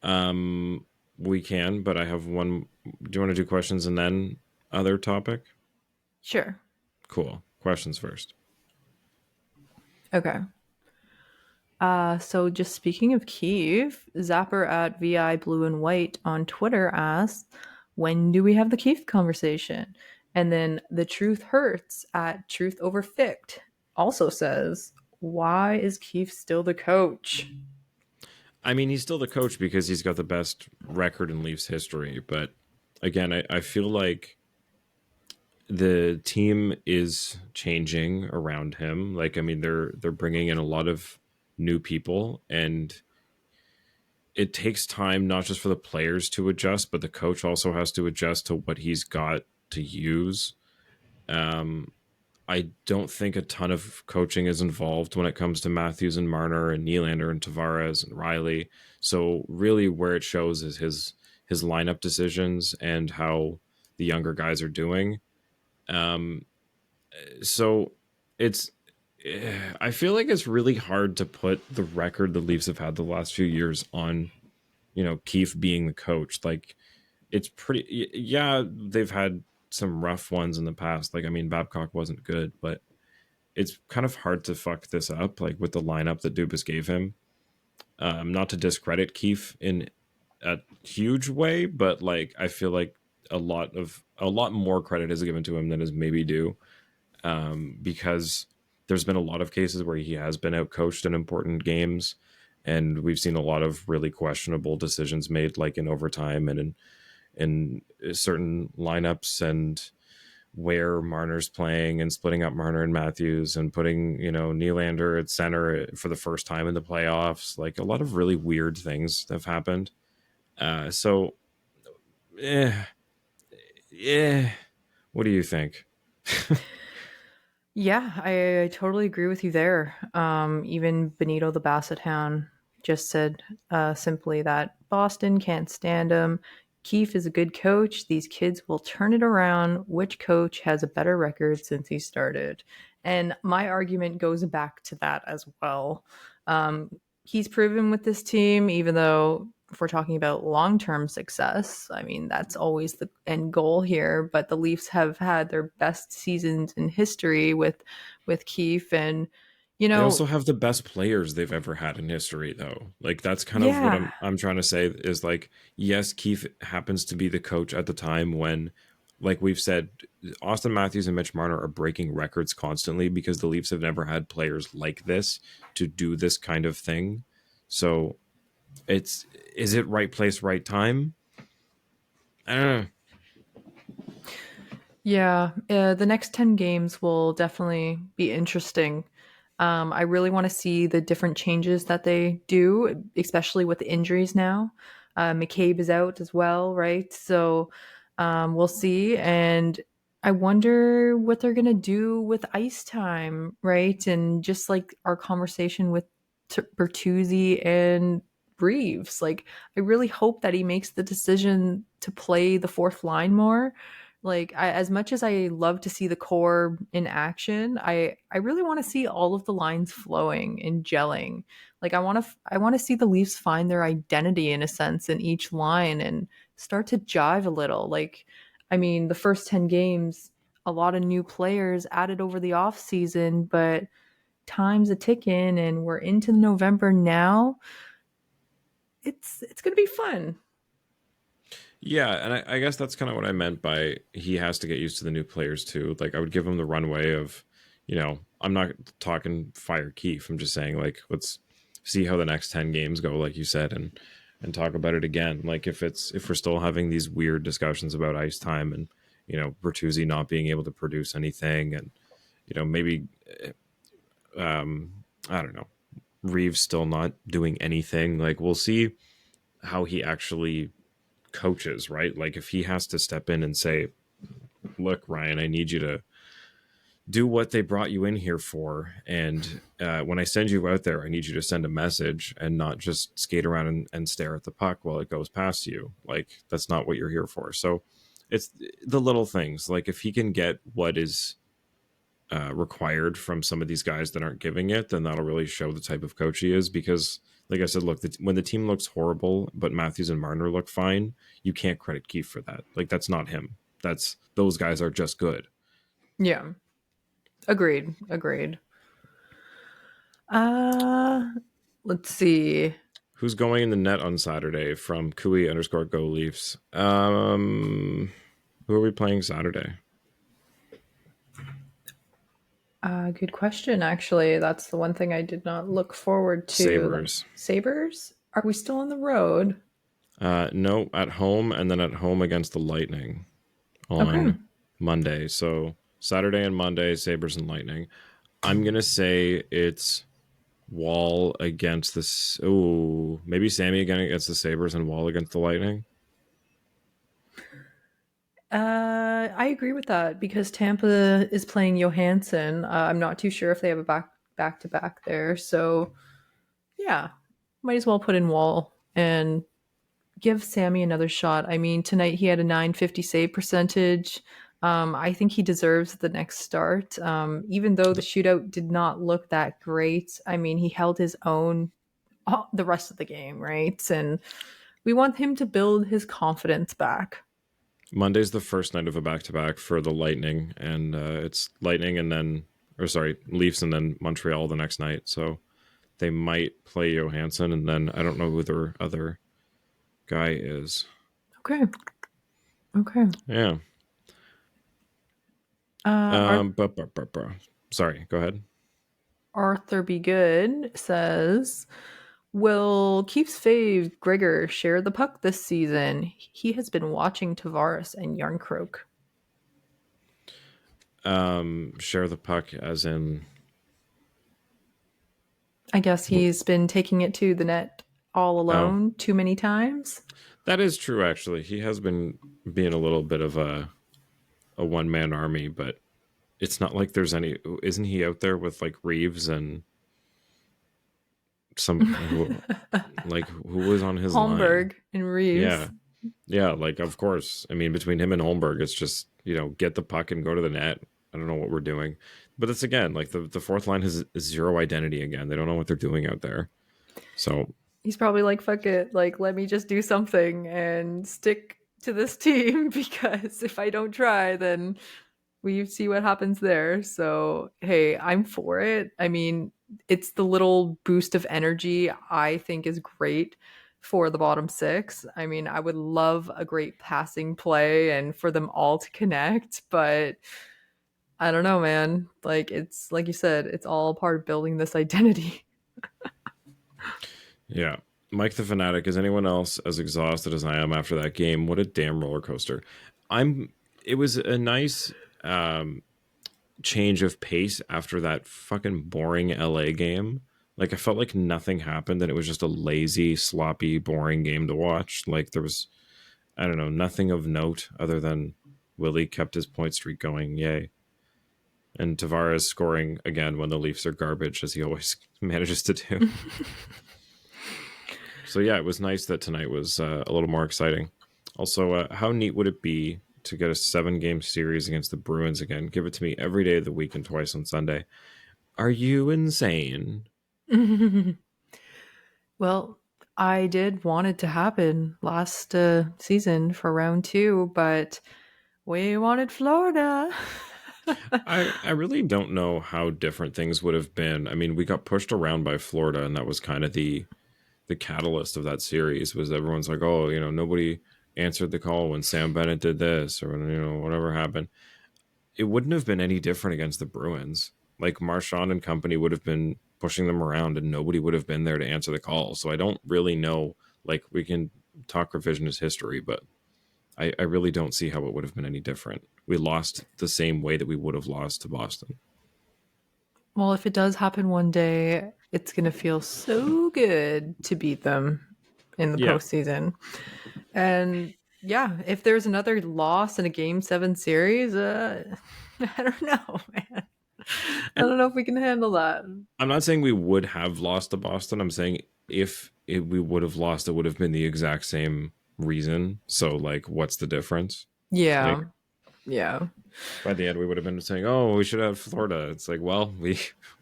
Um, we can, but I have one. Do you want to do questions and then other topic? Sure. Cool. Questions first. Okay. So just speaking of Kiev, Zapper at VI Blue and White on Twitter asked, when do we have the Kiev conversation? And then The Truth Hurts at Truth Over Fict also says, why is Kiev still the coach? I mean, he's still the coach because he's got the best record in Leafs history. But again, I feel like the team is changing around him. Like, I mean, they're bringing in a lot of new people, and it takes time not just for the players to adjust, but the coach also has to adjust to what he's got to use. Um, I don't think a ton of coaching is involved when it comes to Matthews and Marner and Nylander and Tavares and Riley. So really, where it shows is his lineup decisions and how the younger guys are doing. Um, so it's I feel like it's really hard to put the record the Leafs have had the last few years on Keefe being the coach. Like it's pretty yeah, they've had some rough ones in the past. Like I mean Babcock wasn't good, but it's kind of hard to fuck this up like with the lineup that Dubas gave him. Not to discredit Keefe in a huge way, but like I feel like a lot more credit is given to him than is maybe due. Because there's been a lot of cases where he has been outcoached in important games, and we've seen a lot of really questionable decisions made, like in overtime and in certain lineups, and where Marner's playing and splitting up Marner and Matthews and putting Nylander at center for the first time in the playoffs. Like a lot of really weird things have happened. So, eh, yeah. What do you think? Yeah, I totally agree with you there. Even Benito the Basset Hound just said simply that Boston can't stand him. Keefe is a good coach. These kids will turn it around. Which coach has a better record since he started? And my argument goes back to that as well. He's proven with this team, even though if we're talking about long-term success, I mean that's always the end goal here. But the Leafs have had their best seasons in history with Keefe, and you They know, also have the best players they've ever had in history, though. Like that's kind of what yeah, I'm trying to say is like, yes, Keefe happens to be the coach at the time when, like we've said, Austin Matthews and Mitch Marner are breaking records constantly because the Leafs have never had players like this to do this kind of thing. So it's is it right place, right time? I don't know. yeah. The next 10 games will definitely be interesting. I really want to see the different changes that they do, especially with the injuries now. McCabe is out as well, right? So we'll see. And I wonder what they're going to do with ice time, right? And just like our conversation with Bertuzzi and Reeves, like I really hope that he makes the decision to play the fourth line more. Like as much as I love to see the core in action, I really want to see all of the lines flowing and gelling. Like I want to see the Leafs find their identity in a sense in each line and start to jive a little. Like I mean, the first 10 games, a lot of new players added over the off season, but time's a ticking and we're into November now. It's going to be fun. Yeah, and I guess that's kind of what I meant by he has to get used to the new players too. Like I would give him the runway of, I'm not talking fire Keefe. I'm just saying like let's see how the next 10 games go, like you said, and talk about it again. Like if we're still having these weird discussions about ice time and Bertuzzi not being able to produce anything, and maybe I don't know, Reeves still not doing anything. Like we'll see how he actually coaches, right? Like if he has to step in and say, look, Ryan, I need you to do what they brought you in here for. And when I send you out there, I need you to send a message and not just skate around and stare at the puck while it goes past you. Like that's not what you're here for. So it's the little things. Like if he can get what is required from some of these guys that aren't giving it, then that'll really show the type of coach he is. Because like I said, look, when the team looks horrible, but Matthews and Marner look fine, you can't credit Keefe for that. Like that's not him. Those guys are just good. Yeah. Agreed. Agreed. Uh let's see. Who's going in the net on Saturday from Kui_Go Leafs? Who are we playing Saturday? Good question, actually. That's the one thing I did not look forward to. Sabres. Sabres? Are we still on the road? No, at home, and then at home against the Lightning Okay. on Monday. So Saturday and Monday, Sabres and Lightning. I'm going to say it's Wall against this. Oh, maybe Sammy again against the Sabres and Wall against the Lightning. I agree with that because Tampa is playing Johansson. I'm not too sure if they have a back to back there. So yeah, might as well put in Wall and give Sammy another shot. I mean, tonight he had a 950 save percentage. I think he deserves the next start. Even though the shootout did not look that great, I mean, he held his own the rest of the game, right? And we want him to build his confidence back. Monday's the first night of a back-to-back for the Lightning, and it's Lightning and then, or sorry, Leafs and then Montreal the next night. So they might play Johansson, and then I don't know who their other guy is. Okay. Okay. Yeah. Uh, Sorry, go ahead. Arthur Be Good says, will Keith's fave Gregor share the puck this season? He has been watching Tavares and Yarncroke. Share the puck as in... I guess he's been taking it to the net all alone too many times. That is true, actually. He has been being a little bit of a one-man army, but it's not like there's any... Isn't he out there with like Reeves and some... who was on his Holmberg line? and Reeves. Yeah, like, of course. I mean, between him and Holmberg, it's just, get the puck and go to the net. I don't know what we're doing. But it's, again, like, the fourth line has zero identity again. They don't know what they're doing out there. So... He's probably like, fuck it. Like, let me just do something and stick to this team because if I don't try, then we see what happens there. So, hey, I'm for it. I mean, it's the little boost of energy I think is great for the bottom six. I mean, I would love a great passing play and for them all to connect, but I don't know, man. Like, it's like you said, it's all part of building this identity. Yeah. Mike the Fanatic, is anyone else as exhausted as I am after that game? What a damn roller coaster. It was a nice change of pace after that fucking boring LA game. Like, I felt like nothing happened and it was just a lazy, sloppy, boring game to watch. Like, there was, I don't know, nothing of note other than Willie kept his point streak going. Yay. And Tavares scoring again when the Leafs are garbage, as he always manages to do. So yeah, it was nice that tonight was a little more exciting. Also, how neat would it be to get a 7-game series against the Bruins again? Give it to me every day of the week and twice on Sunday. Are you insane? Well, I did want it to happen last season for round 2, but we wanted Florida. I really don't know how different things would have been. I mean, we got pushed around by Florida, and that was kind of the catalyst of that series. Was everyone's like, oh, nobody answered the call when Sam Bennett did this, or whatever happened. It wouldn't have been any different against the Bruins. Like Marchand and company would have been pushing them around, and nobody would have been there to answer the call. So I don't really know. Like, we can talk revisionist history, but I really don't see how it would have been any different. We lost the same way that we would have lost to Boston. Well, if it does happen one day, it's going to feel so good to beat them in the Yeah. postseason. And yeah, if there's another loss in a game 7 series, I don't know, man. I And don't know if we can handle that. I'm not saying we would have lost to Boston. I'm saying if we would have lost, it would have been the exact same reason. So, like, what's the difference? Like, Yeah. Yeah. by the end, we would have been saying, "Oh, we should have Florida." It's like, well, we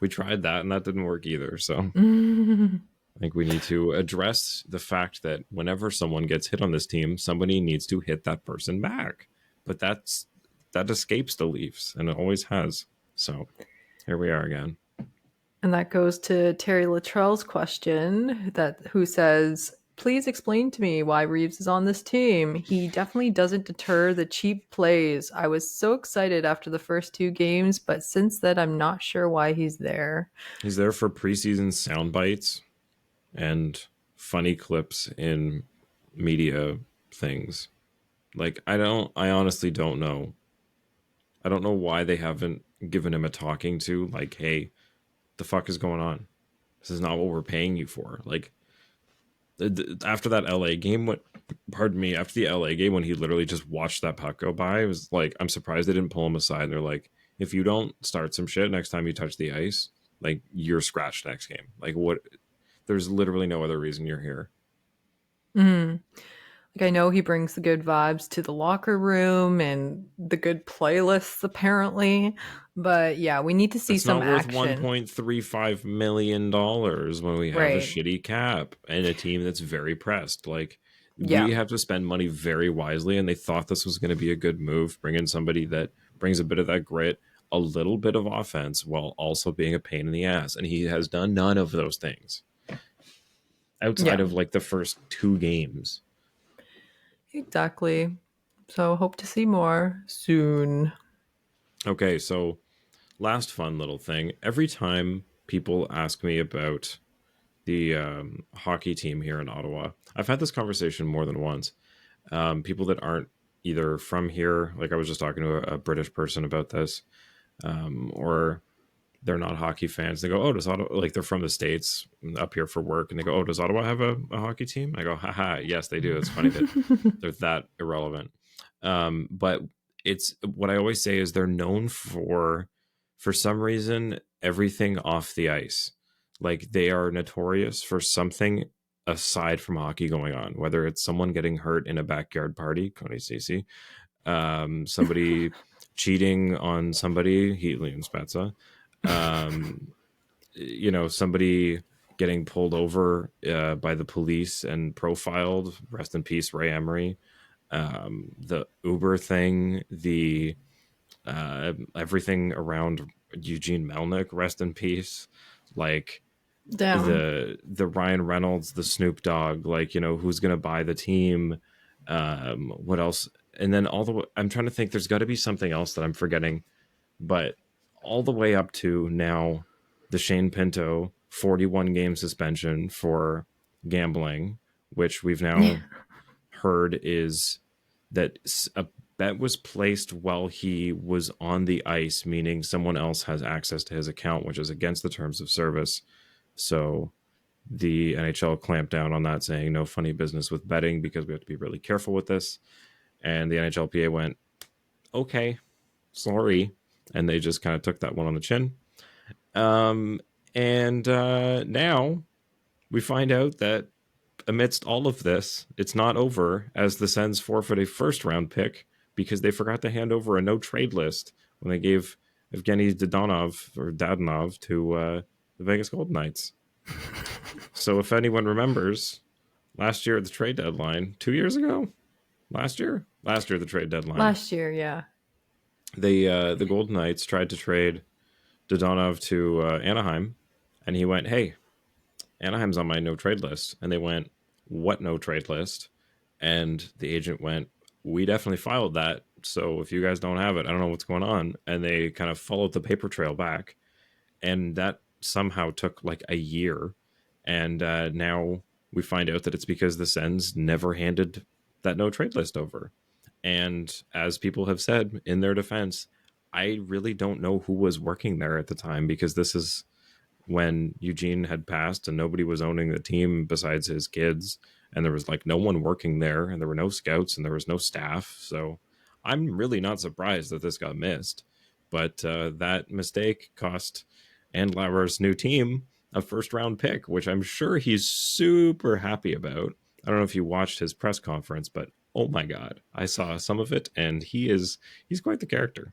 tried that, and that didn't work either. So, I think we need to address the fact that whenever someone gets hit on this team, somebody needs to hit that person back. But that escapes the Leafs, and it always has. So here we are again. And that goes to Terry Luttrell's question who says, please explain to me why Reeves is on this team. He definitely doesn't deter the cheap plays. I was so excited after the first 2 games, but since then I'm not sure why he's there. He's there for preseason sound bites and funny clips in media things. Like, I honestly don't know. I don't know why they haven't given him a talking to. Like, hey, the fuck is going on? This is not what we're paying you for. Like, after that LA game, pardon me, after the LA game, when he literally just watched that puck go by, it was like, I'm surprised they didn't pull him aside. They're like, if you don't start some shit next time you touch the ice, like, you're scratched next game. Like, what? There's literally no other reason you're here. Mm. Like, I know he brings the good vibes to the locker room and the good playlists, apparently. But yeah, we need to see It's some not worth action. $1.35 million when we have a Right. shitty cap and a team that's very pressed. Like, Yeah. we have to spend money very wisely, and they thought this was going to be a good move. Bring in somebody that brings a bit of that grit, a little bit of offense, while also being a pain in the ass. And he has done none of those things outside Yeah. of like the first 2 games. Exactly. So hope to see more soon. Okay, so last fun little thing. Every time people ask me about the hockey team here in Ottawa, I've had this conversation more than once. People that aren't either from here, like I was just talking to a British person about this, or they're not hockey fans. They go, "Oh, does Ottawa?" Like, they're from the States up here for work, and they go, "Oh, does Ottawa have a hockey team?" I go, "Haha, yes, they do." It's funny that they're that irrelevant. But it's what I always say is they're known for some reason, everything off the ice. Like, they are notorious for something aside from hockey going on, whether it's someone getting hurt in a backyard party, Coney Cece, somebody cheating on somebody, Heatley and Spezza, somebody getting pulled over by the police and profiled. Rest in peace, Ray Emery. The Uber thing, the everything around Eugene Melnick, rest in peace. Like, Damn. the Ryan Reynolds, the Snoop Dogg, like, who's gonna buy the team? What else? And then I'm trying to think. There's got to be something else that I'm forgetting, but all the way up to now, the Shane Pinto 41 game suspension for gambling, which we've now heard is that a bet was placed while he was on the ice, meaning someone else has access to his account, which is against the terms of service. So the NHL clamped down on that, saying no funny business with betting because we have to be really careful with this. And the NHLPA went, okay, sorry. And they just kind of took that one on the chin. And now we find out that amidst all of this, it's not over, as the Sens forfeit a first round pick because they forgot to hand over a no trade list when they gave Evgeny Dadonov to the Vegas Golden Knights. So if anyone remembers, last year at the trade deadline, 2 years ago, last year at the trade deadline, Last year, yeah. the Golden Knights tried to trade Dadonov to Anaheim, and he went, "Hey, Anaheim's on my no trade list," and they went, "What no trade list?" And the agent went, "We definitely filed that. So if you guys don't have it, I don't know what's going on." And they kind of followed the paper trail back, and that somehow took like a year, and now we find out that it's because the Sens never handed that no trade list over. And as people have said in their defense, I really don't know who was working there at the time, because this is when Eugene had passed and nobody was owning the team besides his kids, and there was like no one working there, and there were no scouts and there was no staff. So I'm really not surprised that this got missed. But that mistake cost Andlauer's new team a first round pick, which I'm sure he's super happy about. I don't know if you watched his press conference, but oh my god, I saw some of it, and he's quite the character.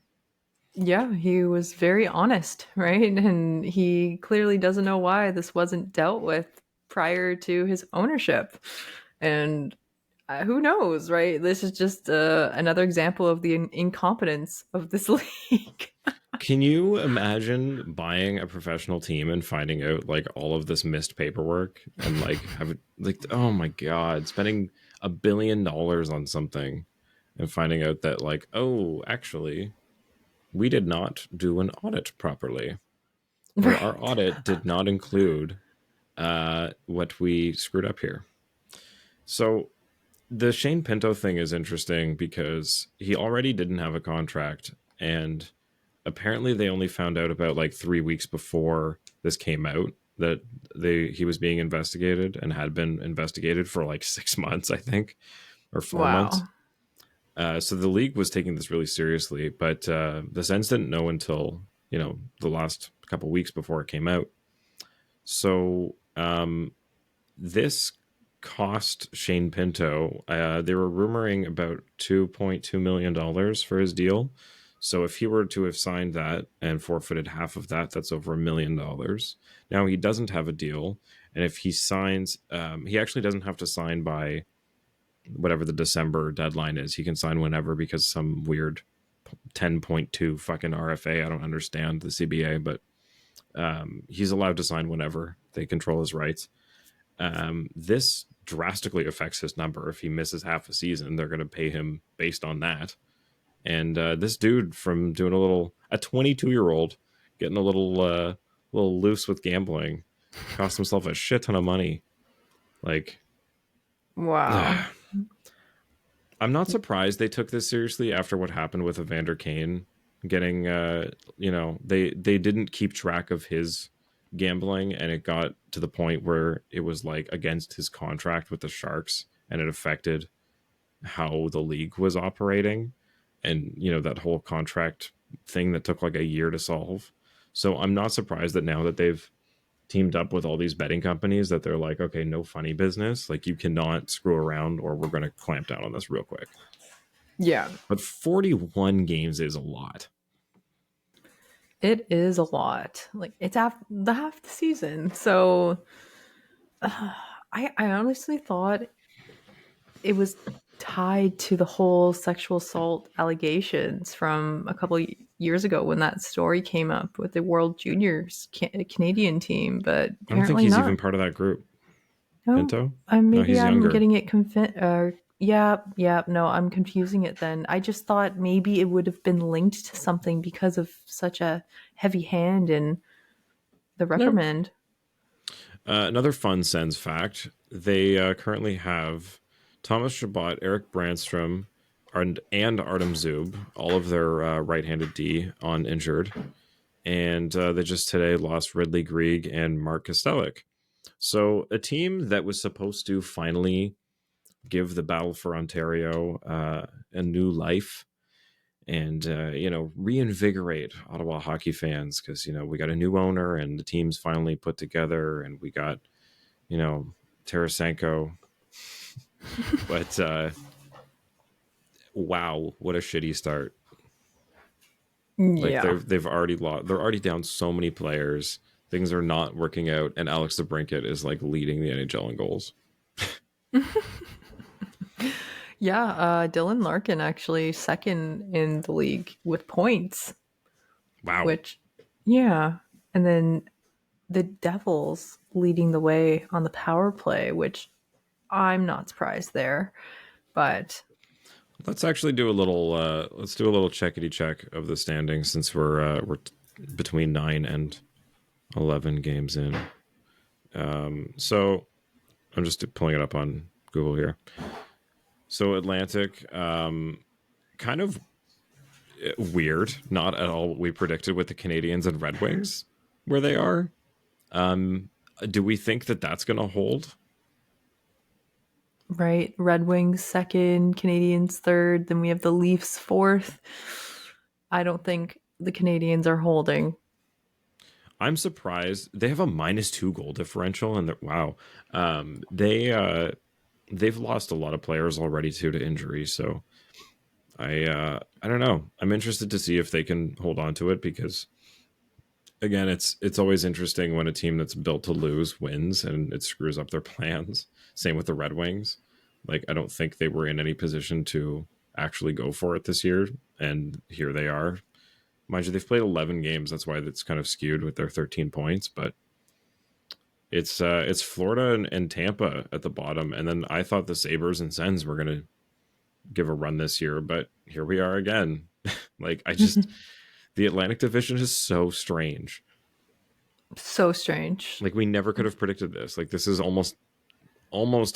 Yeah, he was very honest, right? And he clearly doesn't know why this wasn't dealt with prior to his ownership. And who knows, right? This is just another example of the incompetence of this league. Can you imagine buying a professional team and finding out like all of this missed paperwork, and like have like, oh my god, spending $1 billion on something and finding out that like, oh, actually we did not do an audit properly, or our Right. audit did not include what we screwed up here. So the Shane Pinto thing is interesting because he already didn't have a contract, and apparently they only found out about like 3 weeks before this came out that he was being investigated, and had been investigated for like 6 months, I think, or 4 months. Wow. So the league was taking this really seriously, but the Sens didn't know until the last couple weeks before it came out. So this cost Shane Pinto. They were rumoring about $2.2 million for his deal. So if he were to have signed that and forfeited half of that, that's over $1 million. Now he doesn't have a deal, and if he signs, he actually doesn't have to sign by whatever the December deadline is. He can sign whenever, because some weird 10.2 fucking RFA. I don't understand the CBA, but he's allowed to sign whenever. They control his rights. This drastically affects his number. If he misses half a season, they're going to pay him based on that. And this dude, from doing a 22-year-old getting a little loose with gambling, cost himself a shit ton of money. Like, Wow. I'm not surprised they took this seriously after what happened with Evander Kane getting. They didn't keep track of his gambling, and it got to the point where it was like against his contract with the Sharks, and it affected how the league was operating, and that whole contract thing that took like a year to solve. So I'm not surprised that now that they've teamed up with all these betting companies, that they're like, okay, no funny business, like you cannot screw around, or we're going to clamp down on this real quick. Yeah. But 41 games is a lot. It is a lot. Like it's the half the season. So I honestly thought it was tied to the whole sexual assault allegations from a couple years ago when that story came up with the World Juniors Canadian team, but I don't think apparently he's not. even part of that group. No, Pinto? No, maybe he's I'm younger. getting it yeah, yeah, no, I'm confusing it then. I just thought maybe it would have been linked to something because of such a heavy hand in the No. reprimand. Another fun Sens fact: they currently have Thomas Chabot, Eric Brandstrom, and Artem Zub, all of their right-handed D, on injured, and they just today lost Ridley Grieg and Mark Kostelik. So a team that was supposed to finally give the battle for Ontario a new life, and reinvigorate Ottawa hockey fans, because we got a new owner and the team's finally put together, and we got Tarasenko. But wow, what a shitty start. Like Yeah. they've already lost. They're already down so many players. Things are not working out, and Alex DeBrincat is like leading the NHL in goals. Yeah, Dylan Larkin actually second in the league with points, Wow. which, yeah. And then the Devils leading the way on the power play, which I'm not surprised there. But Let's actually do a little. Let's do a little checkity check of the standings, since we're between 9 and 11 games in. So I'm just pulling it up on Google here. So Atlantic, kind of weird. Not at all what we predicted with the Canadians and Red Wings, where they are. Um, do we think that that's going to hold? Right? Red Wings second, Canadians third, then we have the Leafs fourth. I don't think the Canadians are holding. I'm surprised they have a -2 goal differential, and wow, they've lost a lot of players already too to injury. So I don't know. I'm interested to see if they can hold on to it because again, it's always interesting when a team that's built to lose wins and it screws up their plans. Same with the Red Wings. Like I don't think they were in any position to actually go for it this year, and here they are. Mind you, they've played 11 games. That's why it's kind of skewed with their 13 points. But it's Florida and Tampa at the bottom, and then I thought the Sabres and Sens were gonna give a run this year, but here we are again. Like I just the Atlantic Division is so strange. So strange. Like we never could have predicted this. Like this is almost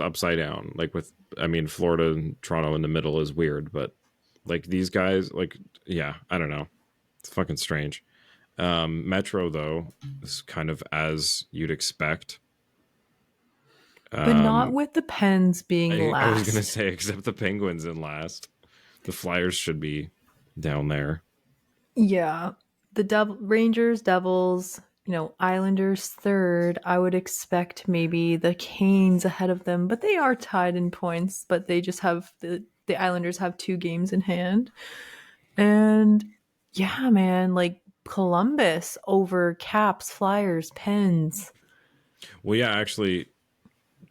upside down. Like with I mean Florida and Toronto in the middle is weird, but like these guys, like yeah, I don't know. It's fucking strange. Metro though is kind of as you'd expect. But not Um, with the Pens being I was gonna last. say except the Penguins in last. The Flyers should be down there. Yeah. The Rangers, Devils, Islanders third. I would expect maybe the Canes ahead of them, but they are tied in points, but they just have the Islanders have 2 games in hand. And yeah, man, like Columbus over Caps, Flyers, Pens. Well, yeah, actually,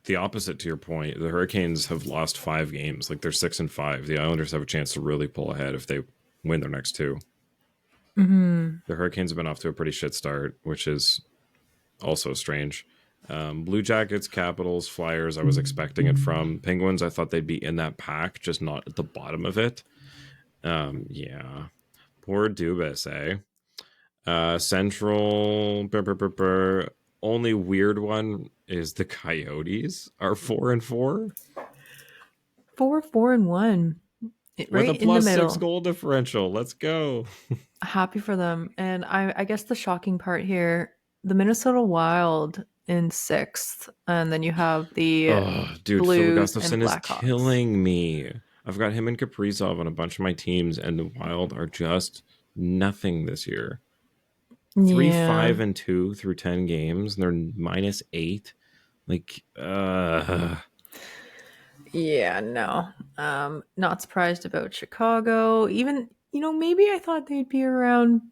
the opposite to your point. The Hurricanes have lost 5 games. Like they're 6-5. The Islanders have a chance to really pull ahead if they win their next two. Mm-hmm. The Hurricanes have been off to a pretty shit start, which is also strange. Blue Jackets, Capitals, Flyers. I was expecting it from Penguins. I thought they'd be in that pack, just not at the bottom of it. Yeah, poor Dubas, eh? Central. Brr, brr, brr, brr. Only weird one is the Coyotes are 4-4 4-4-1. with a Right in the +6 middle. goal differential. Let's go. Happy for them. And I guess the shocking part here, the Minnesota Wild in sixth, and then you have the Oh, dude, Phil Blues and Gustafson is Blackhawks. killing me. I've got him and Kaprizov on a bunch of my teams, and the Wild are just nothing this year. Three, Yeah. 5-2 through 10 games, and they're -8. Like, Yeah, no. Not surprised about Chicago. Even, maybe I thought they'd be around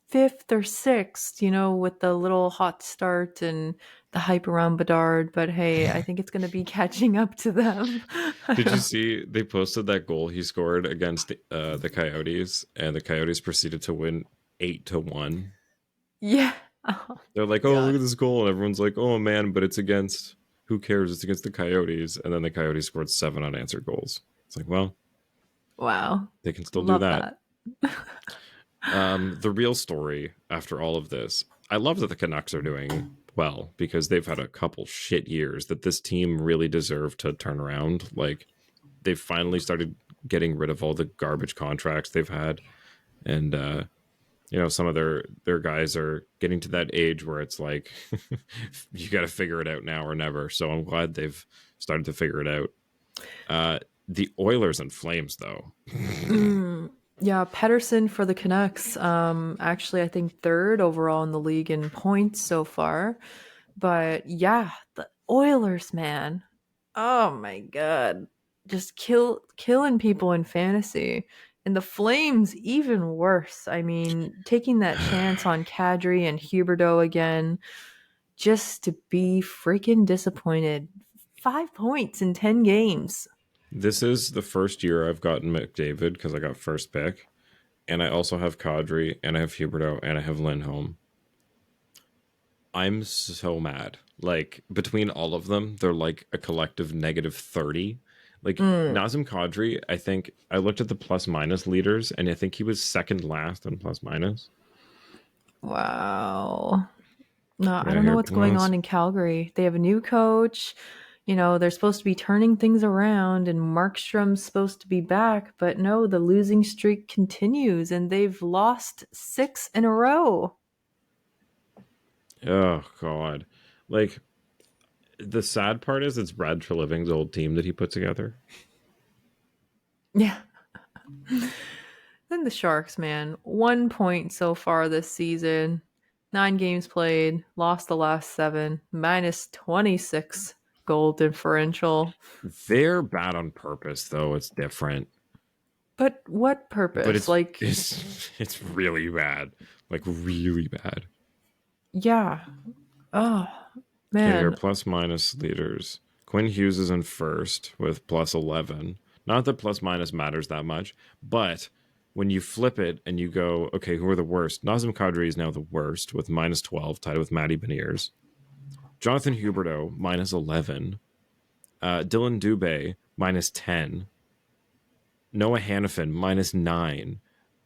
fifth or sixth, with the little hot start and the hype around Bedard. But hey, I think it's going to be catching up to them. I did you don't. see they posted that goal he scored against the Coyotes, and the Coyotes proceeded to win 8-1. Yeah. Oh, They're like, "Oh, look God. at this goal," and everyone's like, "Oh man, but it's against who cares? It's against the Coyotes." And then the Coyotes scored 7 unanswered goals. It's like, well, Wow. they can still do Love that. that. The real story after all of this, I love that the Canucks are doing well because they've had a couple shit years that this team really deserved to turn around. Like they've finally started getting rid of all the garbage contracts they've had, and some of their guys are getting to that age where it's like you got to figure it out now or never. So I'm glad they've started to figure it out. The Oilers and Flames, though. Mm, yeah, Pedersen for the Canucks. Actually, I think third overall in the league in points so far. But yeah, the Oilers, man. Oh my god, just killing people in fantasy. And the Flames, even worse. I mean, taking that chance on Kadri and Huberdeau again, just to be freaking disappointed. 5 points in 10 games. This is the first year I've gotten McDavid because I got first pick, and I also have Kadri, and I have Huberto, and I have Lindholm. I'm so mad. Like between all of them, they're like a collective -30. Like Mm, Nazem Kadri, I think I looked at the plus minus leaders, and I think he was second last in plus minus. wow. No, I Yeah, don't know here. what's Well, going it's on in Calgary. They have a new coach. They're supposed to be turning things around and Markstrom's supposed to be back, but no, the losing streak continues and they've lost 6 in a row. oh god. Like the sad part is it's Brad Treliving's old team that he put together. Yeah. Then the Sharks, man. 1 point so far this season. 9 games played, lost the last 7, minus 26 goal differential. They're bad on purpose, though. It's different, But what but purpose? it's Like, it's really bad, like really bad. yeah. Oh, Okay, here man. plus minus leaders. Quinn Hughes is in first with plus 11. Not that plus minus matters that much, but when you flip it and you go, okay, who are the worst? Nazem Kadri is now the worst with minus 12, tied with Matty Beniers. Jonathan Huberdeau minus 11. Dylan Dubé minus 10. Noah Hannafin minus 9.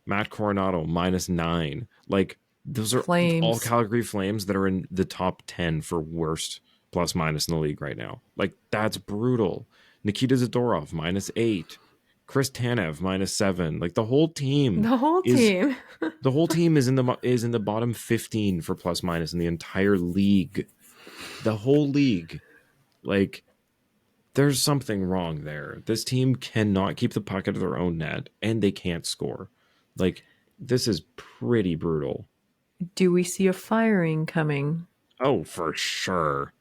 Matt Coronado minus 9. Like, those are all Flames. Calgary Flames that are in the top 10 for worst plus minus in the league right now. Like, that's brutal. Nikita Zadorov minus 8. Chris Tanev minus 7. Like, The whole is team. the whole team is in the bottom 15 for plus minus in the entire league. The whole league. Like, there's something wrong there. This team cannot keep the puck out of their own net, and they can't score. Like, this is pretty brutal. Do we see a firing coming? Oh, for sure.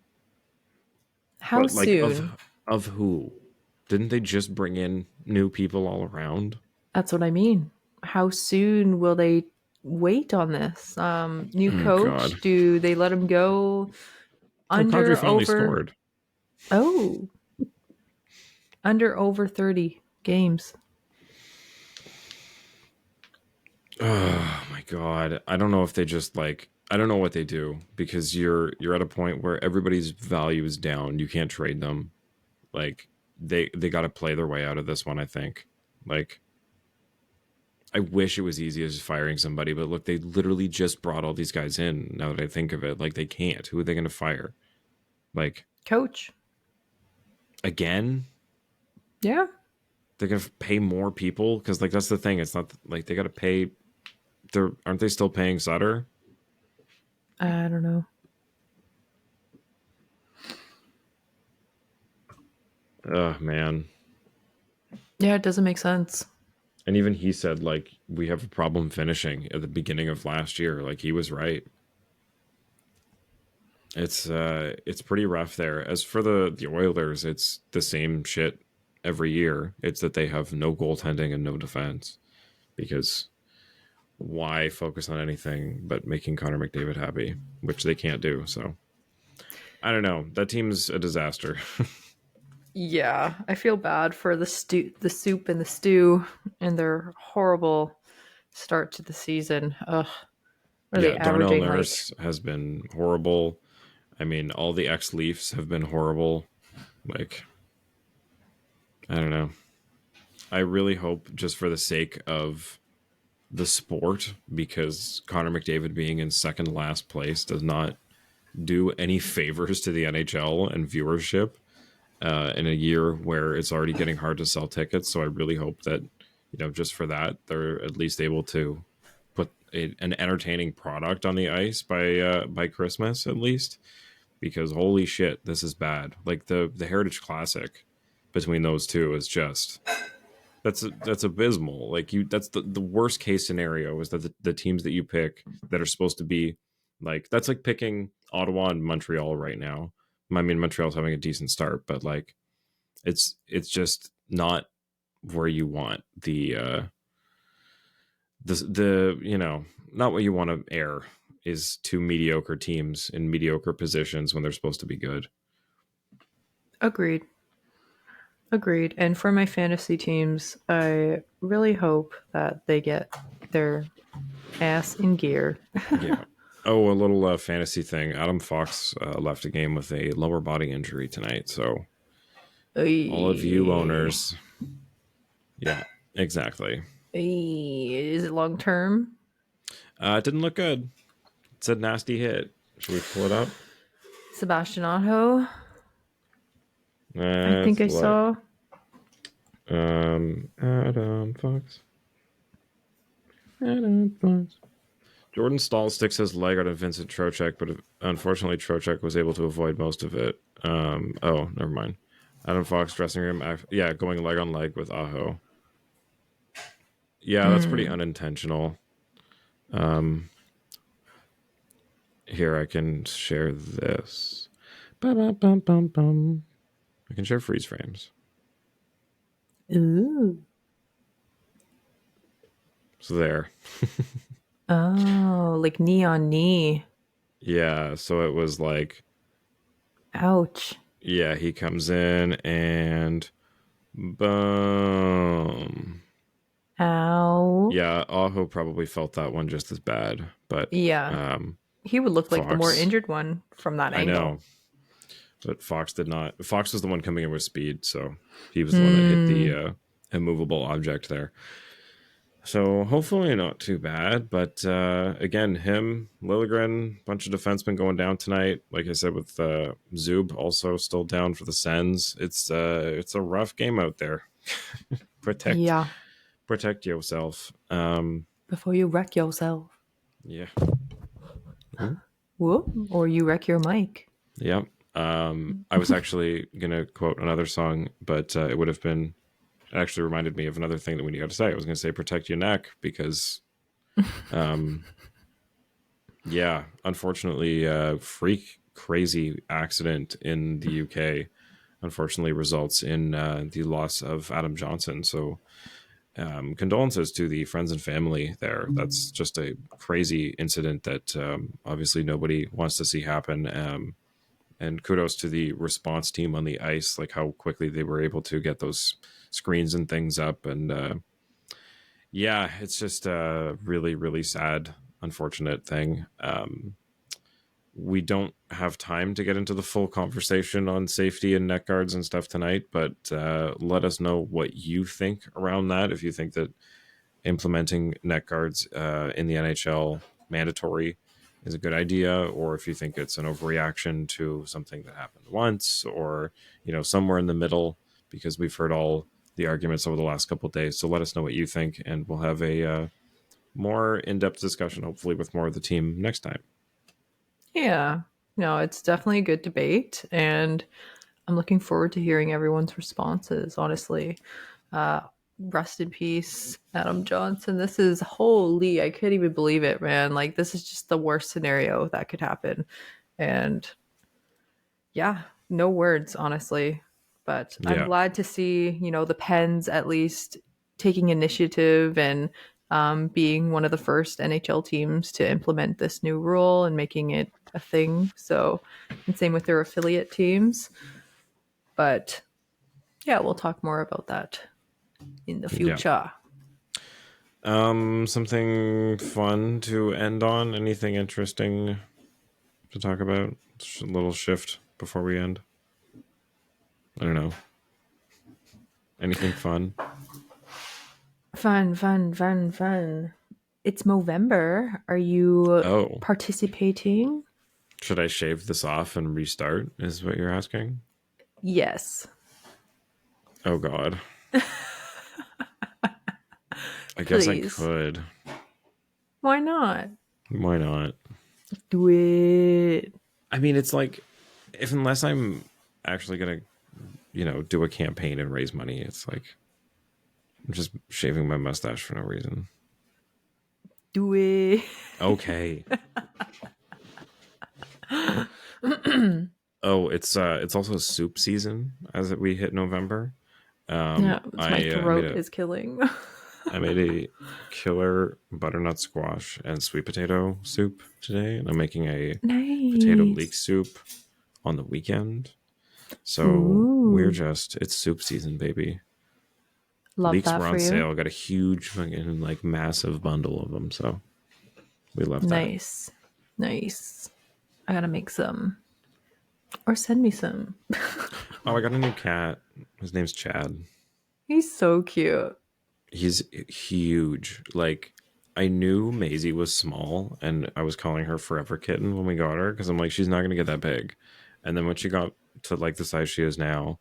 How But like, soon? of who? Didn't they just bring in new people all around? That's what I mean. How soon will they wait on this? New Oh God. coach? Do they let him go Oh, Kadri under finally over? scored. Oh, under over 30 games. Oh my God. I don't know if they just like. I don't know what they do because you're at a point where everybody's value is down. You can't trade them. Like they got to play their way out of this one. I think. Like I wish it was easy as firing somebody, but look, they literally just brought all these guys in. Now that I think of it, like they can't. Who are they going to fire? Like Coach. again, Yeah. they're going to pay more people because like that's the thing. It's not like they got to pay. They're aren't they still paying Sutter? I don't know. Oh man. Yeah, it doesn't make sense. And even he said like we have a problem finishing at the beginning of last year. Like he was right. It's pretty rough there. As for the Oilers, it's the same shit every year. It's that they have no goaltending and no defense because why focus on anything but making Connor McDavid happy, which they can't do. So I don't know. That team's a disaster. Yeah, I feel bad for the soup and the stew, and their horrible start to the season. Ugh, what are they Yeah, Darnell averaging? Like, Nurse has been horrible. I mean, all the ex Leafs have been horrible. Like, I don't know. I really hope, just for the sake of the sport, because Connor McDavid being in second last place does not do any favors to the NHL and viewership in a year where it's already getting hard to sell tickets. So I really hope that, just for that, they're at least able to put an entertaining product on the ice by Christmas at least. Because holy shit, this is bad. Like the Heritage Classic between those two is just that's abysmal. Like that's the worst case scenario is that the teams that you pick that are supposed to be like that's like picking Ottawa and Montreal right now. I mean Montreal's having a decent start, but like it's just not where you want the not what you want to air is two mediocre teams in mediocre positions when they're supposed to be good. agreed, agreed. And for my fantasy teams, I really hope that they get their ass in gear. Yeah. Oh, a little fantasy thing. Adam Fox left a game with a lower body injury tonight. So all of you Ay, owners, yeah, exactly. ay, is it long term? It didn't look good. It's a nasty hit. Should we pull it up? Sebastian Aho, I think Let's I look. saw. Adam Fox. Adam Fox. Jordan Stahl sticks his leg out of Vincent Trocheck, but unfortunately Trocheck was able to avoid most of it. Oh, never mind. Adam Fox dressing room. Yeah, going leg on leg with Aho. Yeah, that's pretty Mm. unintentional. Um, Here I can share this. Ba-ba-bum-bum-bum. I can share freeze frames. Ooh. So there. Oh, like knee on knee. Yeah, so it was like, Ouch. yeah, he comes in and boom. Ow. Yeah, Aho probably felt that one just as bad, but Yeah. um, He would look like the more Fox, injured one from that I angle. know, but Fox did not. Fox was the one coming in with speed, so he was the one that hit the Hmm. immovable object there. So hopefully not too bad, but again, him, Lilligren, bunch of defensemen going down tonight. Like I said, with Zub also still down for the Sens. It's a rough game out there. protect Yeah. protect yourself. Before you wreck yourself. Yeah. Ooh. Whoop. Or you wreck your mic. Yep. I was actually gonna quote another song, but it would have been actually reminded me of another thing that we got to say. I was gonna say protect your neck because um, yeah, unfortunately, freak crazy accident in the UK unfortunately results in the loss of Adam Johnson. So condolences to the friends and family there. That's just a crazy incident that obviously nobody wants to see happen. And kudos to the response team on the ice, like how quickly they were able to get those screens and things up. And yeah, it's just a really, really sad, unfortunate thing. We don't have time to get into the full conversation on safety and neck guards and stuff tonight, but let us know what you think around that. If you think that implementing neck guards in the NHL mandatory is a good idea, or if you think it's an overreaction to something that happened once, or somewhere in the middle, because we've heard all the arguments over the last couple of days. So let us know what you think, and we'll have a more in-depth discussion, hopefully with more of the team next time. Yeah. No, it's definitely a good debate. And I'm looking forward to hearing everyone's responses, honestly. Uh, Rest in peace, Adam Johnson. This is holy. I can't even believe it, man. Like, this is just the worst scenario that could happen. And yeah, no words, honestly. But I'm Yeah. glad to see, the Pens at least taking initiative and being one of the first NHL teams to implement this new rule and making it a thing. So, and same with their affiliate teams. But yeah, we'll talk more about that in the Yeah. future. Something fun to end on. Anything interesting to talk about? Just a little shift before we end. I don't know. Anything fun? Fun, fun, fun, fun. It's Movember. Are you Oh, participating? should I shave this off and restart? Is what you're asking? Yes. Oh God. I guess I Please. could. Why not? Why not? Do it. I mean, it's like if unless I'm actually gonna, do a campaign and raise money, it's like I'm just shaving my mustache for no reason. Do it. Okay. Oh, it's also soup season as we hit November. Yeah, it's my I made throat a is killing. I made a killer butternut squash and sweet potato soup today, and I'm making a potato leek Nice. soup on the weekend. So Ooh. it's soup season, baby. Love Leeks that were for on you. sale. Got a huge fucking like massive bundle of them, so we love that. Nice. Nice. I gotta make some. Or send me some. Oh, I got a new cat. His name's Chad. He's so cute. He's huge. Like I knew Maisie was small, and I was calling her Forever Kitten when we got her because I'm like, she's not going to get that big. And then when she got to like the size she is now,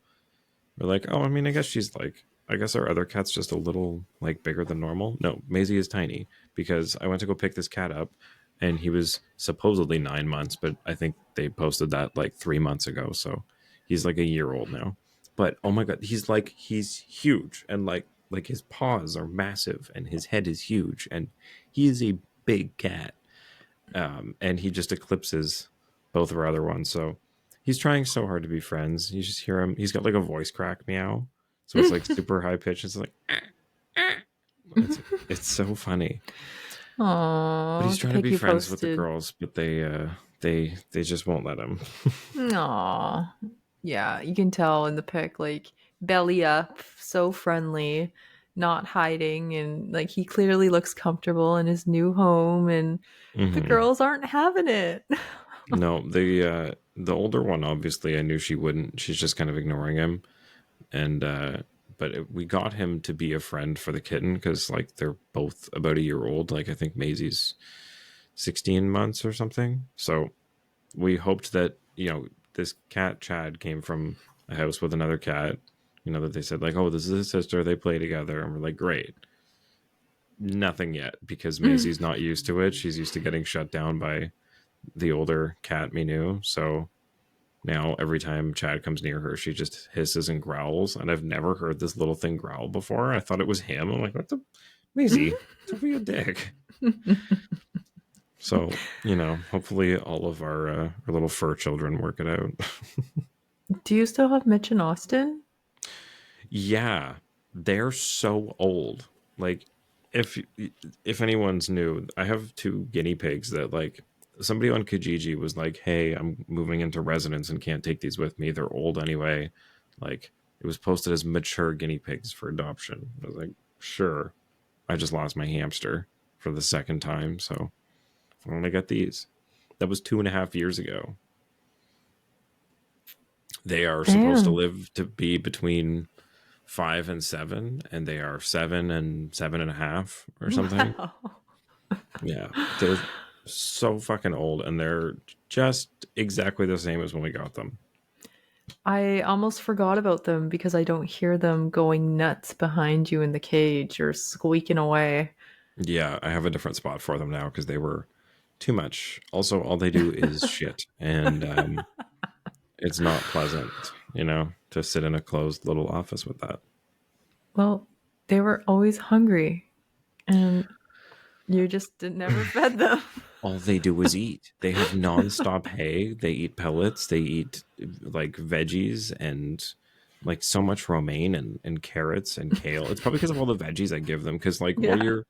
we're like, oh, I mean, I guess she's like, I guess our other cat's just a little like bigger than normal. No, Maisie is tiny because I went to go pick this cat up, and he was supposedly 9 months, but I think they posted that like 3 months ago, so he's like a year old now. But oh my god, he's huge, and like his paws are massive, and his head is huge, and he is a big cat. And he just eclipses both of our other ones. So he's trying so hard to be friends. You just hear him. He's got like a voice crack meow, so it's like super high pitched. It's like it's it's so funny. But Aww, he's to trying to pick be you friends with the posted. girls, but they just won't let him. Aww. Yeah, you can tell in the pic, like, belly up, so friendly, not hiding, and like he clearly looks comfortable in his new home, and the Hmm. girls aren't having it. No, the older one, obviously I knew she wouldn't. She's just kind of ignoring him, and we got him to be a friend for the kitten because like they're both about a year old. Like I think Maisie's 16 months or something. So we hoped that, this cat Chad came from a house with another cat, that they said like, oh, this is his sister, they play together, and we're like, great. Nothing yet, because Maisie's not used to it. She's used to getting shut down by the older cat Minu. So now every time Chad comes near her, she just hisses and growls, and I've never heard this little thing growl before. I thought it was him. I'm like, what the, Maisie, don't be a dick. So, hopefully all of our little fur children work it out. Do you still have Mitch and Austin? Yeah, they're so old. Like, if if anyone's new, I have two guinea pigs that like somebody on Kijiji was like, "Hey, I'm moving into residence and can't take these with me. They're old anyway." Like, it was posted as mature guinea pigs for adoption. I was like, "Sure." I just lost my hamster for the second time, so I only got these. That was 2.5 years ago. They are supposed to Damn. live to be between 5 and 7, and they are 7 and 7.5 or something. Wow. Yeah, they're so fucking old, and they're just exactly the same as when we got them. I almost forgot about them because I don't hear them going nuts behind you in the cage or squeaking away. Yeah, I have a different spot for them now because they were too much. Also, all they do is shit, and it's not pleasant, to sit in a closed little office with that. Well, they were always hungry, and you just never fed them. All they do is eat. They have nonstop hay. They eat pellets. They eat like veggies and like so much romaine and carrots and kale. It's probably because of all the veggies I give them. Because like while Yeah.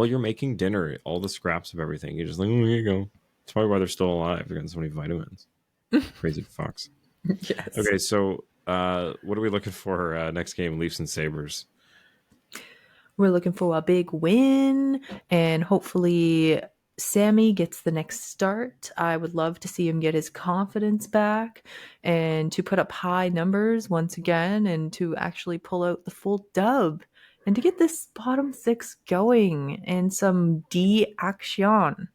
you're making dinner, all the scraps of everything, you're just like, oh, here you go. That's probably why they're still alive. They're getting so many vitamins. Crazy fucks. Yes. Okay, so what are we looking for next game? Leafs and Sabers. We're looking for a big win, and hopefully Sammy gets the next start. I would love to see him get his confidence back and to put up high numbers once again and to actually pull out the full dub and to get this bottom six going and some D action.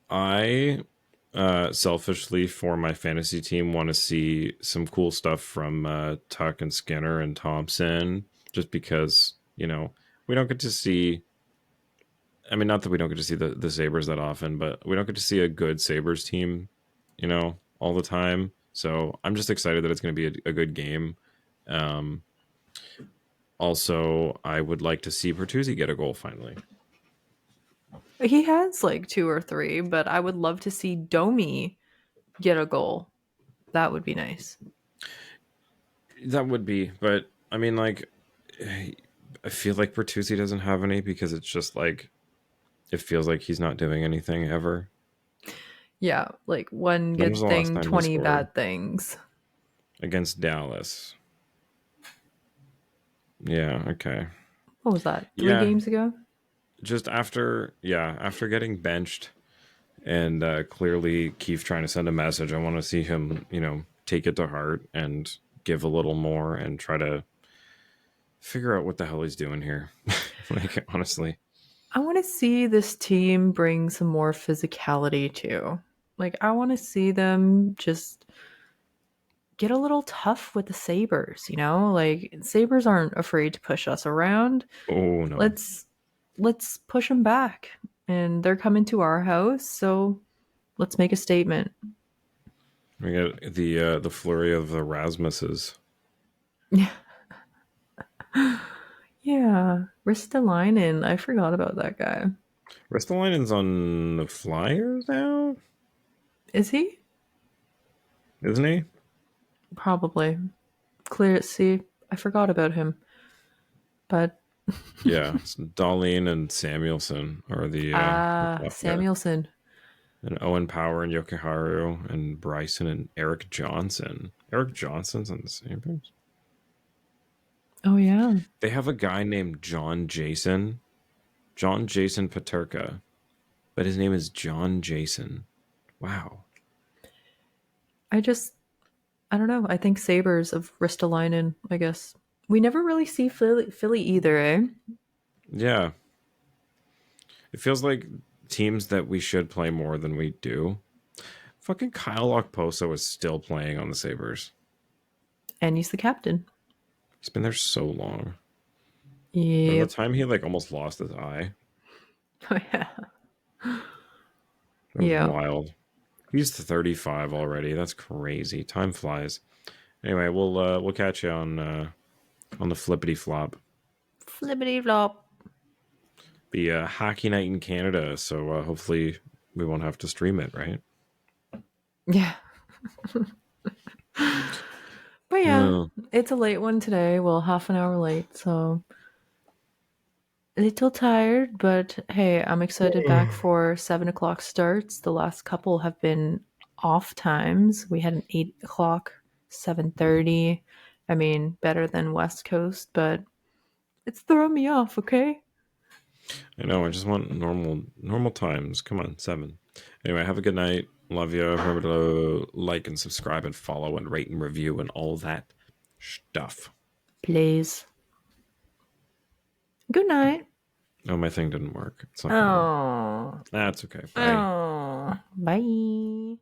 I selfishly for my fantasy team want to see some cool stuff from Tuck and Skinner and Thompson, just because we don't get to see. I mean, not that we don't get to see the Sabers that often, but we don't get to see a good Sabers team, all the time. So I'm just excited that it's going to be a good game. Um, Also, I would like to see Bertuzzi get a goal finally. He has like two or three, but I would love to see Domi get a goal. That would be nice. That would be, but I mean, like, I feel like Bertuzzi doesn't have any because it's just like it feels like he's not doing anything ever. Yeah, like one When was good the last thing, time he 20 scored bad things. against Dallas? Yeah, okay. What was that? Three Yeah, games ago? just after getting benched and clearly Keith trying to send a message. I want to see him, take it to heart and give a little more and try to figure out what the hell he's doing here. Like honestly. I want to see this team bring some more physicality too. Like, I want to see them just get a little tough with the Sabres, you know? Like, Sabres aren't afraid to push us around. Oh no, Let's push them back. And they're coming to our house, so let's make a statement. we got the flurry of the Rasmuses. Yeah. Yeah. Ristolainen. I forgot about that guy. Ristolainen's on the Flyers now, Is he? isn't he? Probably. Clear. See, I forgot about him. But Yeah, it's Darlene and Samuelson are the top pair, Samuelson. and Owen Power and Yokiharu and Bryson and Eric Johnson. Eric Johnson's on the same page. Oh yeah. They have a guy named John Jason Paterka, but his name is John Jason. Wow. I just I don't know. I think Sabres of Ristolainen, I guess. We never really see Philly either, eh? Yeah, it feels like teams that we should play more than we do. Fucking Kyle Okposo is still playing on the Sabres. And he's the captain. He's been there so long. From the Yep. time he like almost lost his eye, Oh yeah. that was Yeah. wild. He's 35 already. That's crazy. Time flies. Anyway, we'll catch you on the flippity flop. Flippity flop. Be a hockey night in Canada, so hopefully we won't have to stream it, right? Yeah. But yeah, Oh, it's a late one today. Well, half an hour late, so a little tired, but hey, I'm excited back for 7 o'clock starts. The last couple have been off times. We had an 8 o'clock, 7:30. I mean, better than West Coast, but it's throwing me off, okay? I know. I just want normal times. Come on, 7. Anyway, have a good night. Love you. Remember to like and subscribe and follow and rate and review and all that stuff. Please. Good night. Oh, my thing didn't work. It's not gonna work. Oh. That's okay. Bye. Oh. Bye.